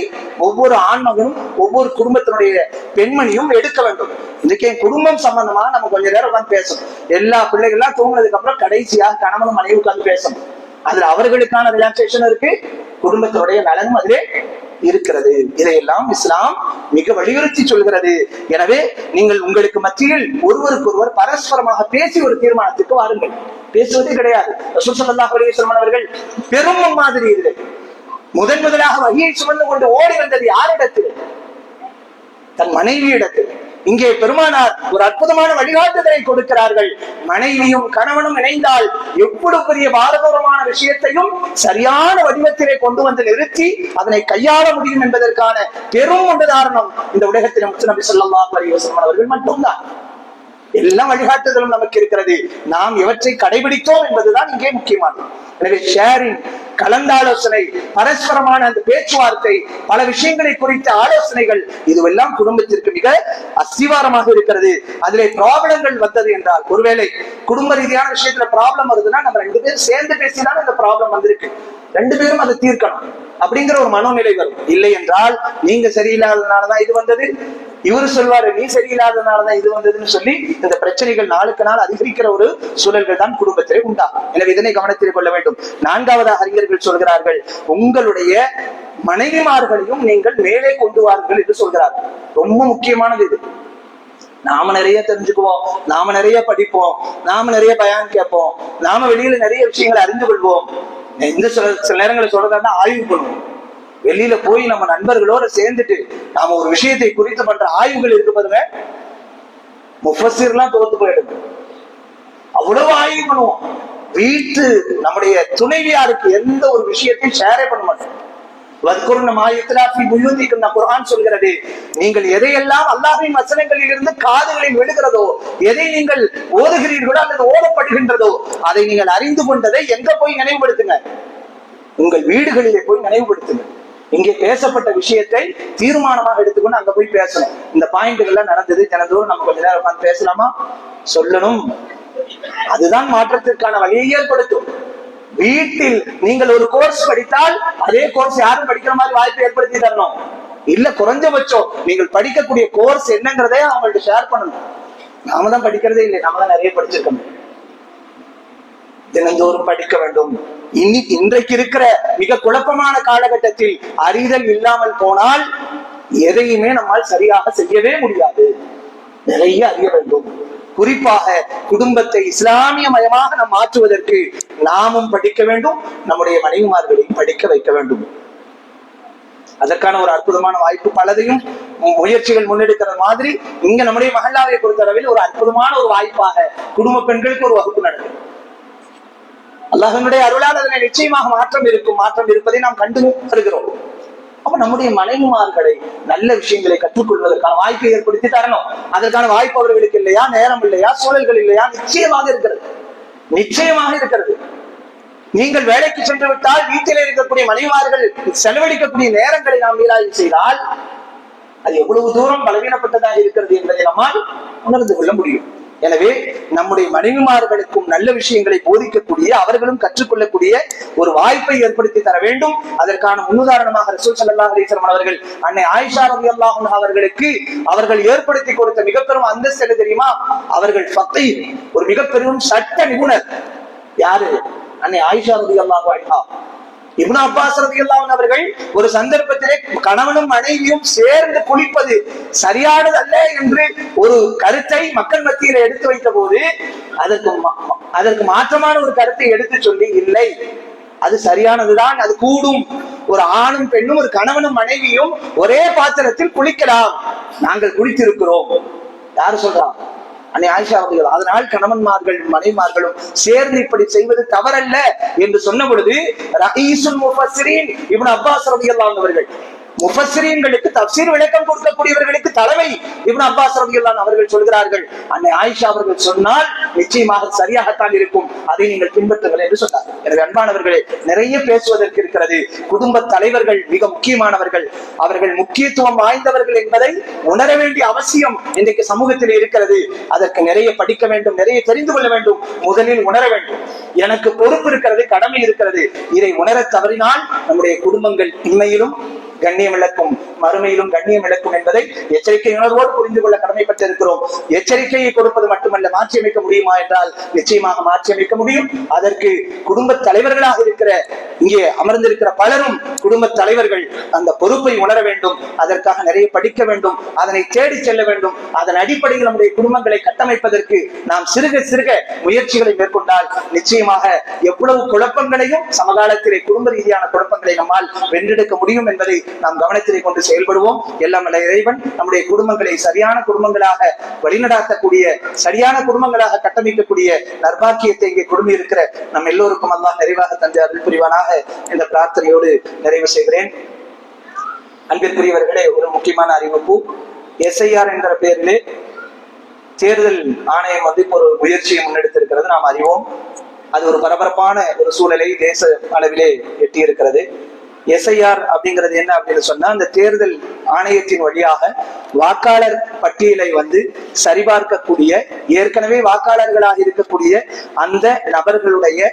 Speaker 1: ஒவ்வொரு ஆண்மகனும் ஒவ்வொரு குடும்பத்தினுடைய பெண்மணியும் எடுக்க வேண்டும். இன்னைக்கு என் குடும்பம் சம்பந்தமா நம்ம கொஞ்ச நேரம் உட்காந்து பேசணும். எல்லா பிள்ளைகள்லாம் தூங்கினதுக்கு அப்புறம் கடைசியாக கணவனும் மனைவி உட்காந்து பேசணும். அதுல அவர்களுக்கான ரிலாக்சேஷன் இருக்கு, குடும்பத்தினுடைய நலனும் அதிலே இருக்கிறது. இதையெல்லாம் இஸ்லாம் மிக வலியுறுத்தி சொல்கிறது. எனவே நீங்கள் உங்களுக்கு மத்தியில் ஒருவருக்கொருவர் பரஸ்பரமாக பேசி ஒரு தீர்மானத்துக்கு வாருங்கள். பேசுவதே கிடையாது. ரசூல் ஸல்லல்லாஹு அலைஹி வஸல்லம் அவர்கள் பெரும் மாதிரி இது முதலாக வஹியை சுமந்து கொண்டு ஓடி வந்தது யாரிடத்தில்? தன் மனைவி இடத்தில். இங்கே பெருமானார் ஒரு அற்புதமான வழிகாட்டுதலை கொடுக்கிறார்கள். மனைவியும் கணவனும் இணைந்தால் எவ்வளவு பெரிய பாரதூரமான விஷயத்தையும் சரியான வடிவத்திலே கொண்டு வந்து நிறுத்தி அதனை கையாள முடியும் என்பதற்கான பெரும் உதாரணம் இந்த உலகத்தில் முத்து நபி ஸல்லல்லாஹு அலைஹி வஸல்லம் அவர்கள் மட்டும்தான். எல்லா வழிகாட்டுதலும் நமக்கு இருக்கிறது. நாம் எவற்றை கடைபிடித்தோம் என்பதுதான் இங்கே முக்கியமானது. எனவே ஷேரிங், கலந்தாலோசனை, பரஸ்பரமான அந்த பேச்சுவார்த்தை, பல விஷயங்களை குறித்த ஆலோசனைகள், இதுவெல்லாம் குடும்பத்திற்கு மிக அஸ்திவாரமாக இருக்கிறது. அதிலே ப்ராப்ளங்கள் வந்தது என்றால், ஒருவேளை குடும்ப ரீதியான விஷயத்துல ப்ராப்ளம் வருதுன்னா நம்ம 2 பேரும் சேர்ந்து பேசிதான் இந்த ப்ராப்ளம் வந்திருக்கு, 2 பேரும் அதை தீர்க்கணும் அப்படிங்கிற ஒரு மனோநிலை வரும். இல்லை என்றால் நீங்க சரியில்லாததுனாலதான் இது வந்தது, இவரு சொல்வாரு நீ சரியில்லாததுனாலதான் இது வந்ததுன்னு சொல்லி இந்த பிரச்சனைகள் நாளுக்கு நாள் அதிகரிக்கிற ஒரு சூழல்கள் தான் குடும்பத்திலே உண்டாகும். எனவே இதனை கவனத்தில் கொள்ள வேண்டும். 4வது அறிஞர்கள் சொல்கிறார்கள், உங்களுடைய மனைவிமார்களையும் நீங்கள் மேலே கொண்டு வாருங்கள் என்று சொல்கிறார்கள். ரொம்ப முக்கியமானது இது. நாம நிறைய தெரிஞ்சுக்குவோம், நாம நிறைய படிப்போம், நாம நிறைய பயான் கேட்போம், நாம வெளியில நிறைய விஷயங்களை அறிந்து கொள்வோம். இந்த சில நேரங்களை சொல்றதா ஆய்வு பண்ணுவோம். வெளியில போய் நம்ம நண்பர்களோட சேர்ந்துட்டு நாம ஒரு விஷயத்தை குறித்து பண்ற ஆய்வுகள் இருக்கு பாருங்க, முஃபஸிர்லாம் தோத்து போயிடுது. அவ்வளவு ஆய்வு பண்ணுவோம். வீட்டு நம்முடைய துணைவியாருக்கு எந்த ஒரு விஷயத்தையும் ஷேரே பண்ண மாட்டோம். குர்ஆன் சொல்கிறது, நீங்கள் எதையெல்லாம் அல்லாஹ்வின் வசனங்களில் இருந்து காதுகளில் விழுகிறதோ, எதை நீங்கள் ஓதுகிறீர்களோ அல்லது ஓதப்படுகின்றதோ, அதை நீங்கள் அறிந்து கொண்டதை எங்க போய் நினைவுபடுத்துங்க? உங்கள் வீடுகளிலே போய் நினைவுபடுத்துங்க. இங்கே பேசப்பட்ட விஷயத்தை தீர்மானமாக எடுத்துக்கொண்டு அங்க போய் பேசணும். இந்த பாயிண்ட்கள்லாம் நடந்தது, தினந்தோறும் நம்ம கொஞ்ச நேரம் உட்கார்ந்து பேசலாமா? சொல்லணும். அதுதான் மாற்றத்திற்கான வழியை ஏற்படுத்தும். வீட்டில் நீங்கள் ஒரு கோர்ஸ் படித்தால் அதே கோர்ஸ் யாரும் படிக்கிற மாதிரி வாய்ப்பை ஏற்படுத்தி தரணும். இல்ல குறைஞ்சபட்சம் நீங்கள் படிக்கக்கூடிய கோர்ஸ் என்னங்கிறதே அவங்கள்ட்ட ஷேர் பண்ணணும். நாம தான் படிக்கிறதே இல்லை, நாம தான் நிறைய படிச்சிருக்கோம். தினந்தோறும் படிக்க வேண்டும். இன்றைக்கு இருக்கிற மிக குழப்பமான காலகட்டத்தில் அறிதல் இல்லாமல் போனால் எதையுமே நம்மால் சரியாக செய்யவே முடியாது. நிறைய அறிய வேண்டும். குறிப்பாக குடும்பத்தை இஸ்லாமிய மயமாக நாம் மாற்றுவதற்கு நாமும் படிக்க வேண்டும், நம்முடைய மனைவிமார்களையும் படிக்க வைக்க வேண்டும். அதற்கான ஒரு அற்புதமான வாய்ப்பு பலதையும் முயற்சிகள் முன்னெடுக்கிற மாதிரி இங்க நம்முடைய மஹல்லாவை பொறுத்தளவில் ஒரு அற்புதமான ஒரு வாய்ப்பாக குடும்ப பெண்களுக்கு ஒரு வகுப்பு நடக்கும். அல்லாஹ்வினுடைய அருளால் அதனை நிச்சயமாக மாற்றம் இருக்கும். மாற்றம் இருப்பதை நாம் கண்டு வருகிறோம். அப்ப நம்முடைய மனைவிமார்களை நல்ல விஷயங்களை கற்றுக்கொள்வதற்கான வாய்ப்பை ஏற்படுத்தி தரணும். அதற்கான வாய்ப்பு அவர்களுக்கு இல்லையா, நேரம் இல்லையா, சூழல்கள் இல்லையா? நிச்சயமாக இருக்கிறது, நிச்சயமாக இருக்கிறது. நீங்கள் வேலைக்கு சென்று விட்டால் வீட்டிலே இருக்கக்கூடிய மனைவிமார்கள் செலவழிக்கக்கூடிய நேரங்களை நாம் மீளாய்வு செய்தால் அது எவ்வளவு தூரம் பலவீனப்பட்டதாக இருக்கிறது என்பதை நம்மால் உணர்ந்து கொள்ள முடியும். எனவே நம்முடைய மனைவிமார்களுக்கும் நல்ல விஷயங்களை போதிக்கக்கூடிய, அவர்களும் கற்றுக்கொள்ளக்கூடிய ஒரு வாய்ப்பை ஏற்படுத்தி தர வேண்டும். அதற்கான முன்னுதாரணமாக ரசூல் ஸல்லல்லாஹு அலைஹி வஸல்லம் அவர்கள் அன்னை ஆயிஷா ரலியல்லாஹு அன்ஹா அவர்களுக்கு அவர்கள் ஏற்படுத்தி கொடுத்த மிக பெரும் அந்தஸ்து என்ன தெரியுமா? அவர்கள் ஃபகீஹ், ஒரு மிக பெரும் சட்ட நிபுணர். யாரு? அன்னை ஆயிஷா ரலியல்லாஹு அன்ஹா. இப்னு அப்பாஸ் ரலியல்லாஹு அன்ஹு அவர்கள் ஒரு சந்தர்ப்பத்திலே கணவனும் மனைவியும் சேர்ந்து குளிப்பது சரியானது அல்ல என்று ஒரு கருத்தை மக்கள் மத்தியில எடுத்து வைத்த போது அதற்கு மாற்றமான ஒரு கருத்தை எடுத்து சொல்லி, இல்லை அது சரியானதுதான், அது கூடும். ஒரு ஆணும் பெண்ணும் ஒரு கணவனும் மனைவியும் ஒரே பாத்திரத்தில் குளிக்கலாம். நாங்கள் குளித்திருக்கிறோம். யாரு சொல்றா? அன்னை ஆயிஷா அவர்கள். அதனால் கணவன்மார்கள் மனைவிமார்களும் சேர்ந்து இப்படி செய்வது தவறல்ல என்று சொன்ன பொழுது ரயீசுல் முஃபஸ்ஸிரீன் இப்னு அப்பாஸ் ரலியல்லாஹு அவர்கள், முஃபஸ்ஸிரீன்களுக்கு தஃப்சீர் விளக்கம் கொடுக்கக்கூடியவர்களுக்கு தலைமை இப்னு அப்பாஸ் ரலியல்லாஹு அவர்கள் சொல்கிறார்கள், அன்னை ஆயிஷா அவர்கள் சொன்னால் நிச்சயமாக சரியாகத்தான் இருக்கும், அதை நீங்கள் பின்பற்றுங்கள் என்று சொன்னார். எனவே அன்பானவர்களே, நிறைய பேசுவதற்கு இருக்கிறது. குடும்ப தலைவர்கள் மிக முக்கியமானவர்கள், அவர்கள் முக்கியத்துவம் வாய்ந்தவர்கள் என்பதை உணர வேண்டிய அவசியம் இன்றைக்கு சமூகத்தில் இருக்கிறது. அதற்கு நிறைய படிக்க வேண்டும், நிறைய தெரிந்து கொள்ள வேண்டும். முதலில் உணர வேண்டும், எனக்கு பொறுப்பு இருக்கிறது, கடமை இருக்கிறது. இதை உணர தவறினால் நம்முடைய குடும்பங்கள் இன்மையிலும் கண்ணியம் இழக்கும், மறுமையிலும் கண்ணியம் இழக்கும் என்பதை எச்சரிக்கை உணர்வோடு புரிந்து கொள்ள கடமைப்பட்டிருக்கிறோம். எச்சரிக்கையை கொடுப்பது மட்டுமல்ல, மாற்றி அமைக்க முடியுமா என்றால் நிச்சயமாக மாற்றி அமைக்க முடியும். அதற்கு குடும்ப தலைவர்களாக இருக்கிற இங்கே அமர்ந்திருக்கிற பலரும் குடும்ப தலைவர்கள் அந்த பொறுப்பை உணர வேண்டும். அதற்காக நிறைய படிக்க வேண்டும், அதனை தேடி செல்ல வேண்டும். அதன் அடிப்படையில் நம்முடைய குடும்பங்களை கட்டமைப்பதற்கு நாம் சிறுக சிறுக முயற்சிகளை மேற்கொண்டால் நிச்சயமாக எவ்வளவு குழப்பங்களையும் சமகாலத்திலே குடும்ப ரீதியான குழப்பங்களை நம்மால் வென்றெடுக்க முடியும் என்பதை நாம் கவனத்திலே கொண்டு செயல்படுவோம். எல்லாம் வல்ல இறைவன் நம்முடைய குடும்பங்களை சரியான குடும்பங்களாக வழிநடாத்தக்கூடிய, சரியான குடும்பங்களாக கட்டமைக்கக்கூடிய நற்பாக்கியத்தை இங்கே குடும்பி இருக்கிற நம் எல்லோருக்கும் அல்லாஹ் நிறைவாக தந்து அருள் புரிவானாக என்ற பிரார்த்தனையோடு நிறைவு செய்கிறேன். அன்பிற்குரியவர்களே, ஒரு முக்கியமான அறிவிப்பு. SIR என்ற பெயரிலே தேர்தல் ஆணையம் வந்து இப்போ ஒரு முயற்சியை முன்னெடுத்திருக்கிறது, நாம் அறிவோம். அது ஒரு பரபரப்பான ஒரு சூழலை தேச அளவிலே எட்டியிருக்கிறது. SIR அப்படிங்கிறது என்ன அப்படின்னு சொன்னா, அந்த தேர்தல் ஆணையத்தின் வழியாக வாக்காளர் பட்டியலை வந்து சரிபார்க்கக்கூடிய, ஏற்கனவே வாக்காளர்களாக இருக்கக்கூடிய அந்த நபர்களுடைய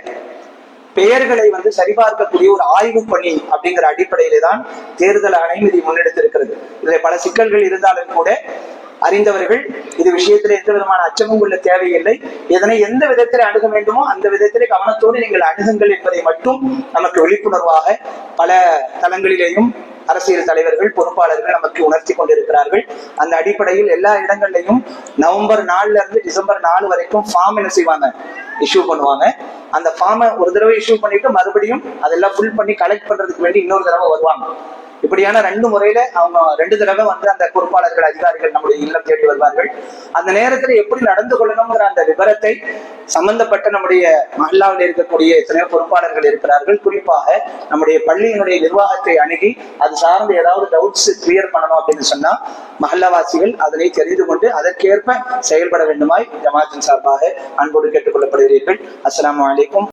Speaker 1: பெயர்களை வந்து சரிபார்க்கக்கூடிய ஒரு ஆய்வு பணி அப்படிங்கிற அடிப்படையிலே தான் தேர்தல் ஆணையம் இதை முன்னெடுத்திருக்கிறது. இதுல பல சிக்கல்கள் இருந்தாலும் கூட அறிந்தவர்கள் இது விஷயத்துல எந்த விதமான அச்சமும் கொள்ள தேவையில்லை. இதனை எந்த விதத்தில் அணுக வேண்டுமோ அந்த விதத்திலே கவனத்தோடு நீங்கள் அணுகுங்கள் என்பதை மட்டும் நமக்கு விழிப்புணர்வாக பல தளங்களிலேயும் அரசியல் தலைவர்கள், பொறுப்பாளர்கள் நமக்கு உணர்த்தி கொண்டிருக்கிறார்கள். அந்த அடிப்படையில் எல்லா இடங்கள்லையும் நவம்பர் 4ல இருந்து டிசம்பர் 4 வரைக்கும் ஃபார்ம் என்ன செய்வாங்க, இஷ்யூ பண்ணுவாங்க. அந்த ஃபார்மை ஒரு தடவை இஷ்யூ பண்ணிட்டு மறுபடியும் அதெல்லாம் ஃபுல் பண்ணி கலெக்ட் பண்றதுக்கு வேண்டி இன்னொரு தடவை வருவாங்க. இப்படியான 2 முறையில அவங்க 2 தடவை வந்து அந்த பொறுப்பாளர்கள், அதிகாரிகள் நம்முடைய இல்லம் தேடி வருவார்கள். அந்த நேரத்துல எப்படி நடந்து கொள்ளணுங்கிற அந்த விவரத்தை சம்பந்தப்பட்ட நம்முடைய மஹல்லாவில் இருக்கக்கூடிய எத்தனையோ பொறுப்பாளர்கள் இருக்கிறார்கள். குறிப்பாக நம்முடைய பள்ளியினுடைய நிர்வாகத்தை அணுகி அது சார்ந்து ஏதாவது டவுட்ஸ் கிளியர் பண்ணணும் அப்படின்னு சொன்னா மஹல்லாவாசிகள் அதனை தெரிந்து கொண்டு அதற்கேற்ப செயல்பட வேண்டுமாய் ஜமாத்தின் சார்பாக அன்போடு கேட்டுக் கொள்ளப்படுகிறீர்கள். அஸ்ஸலாமு அலைக்கும்.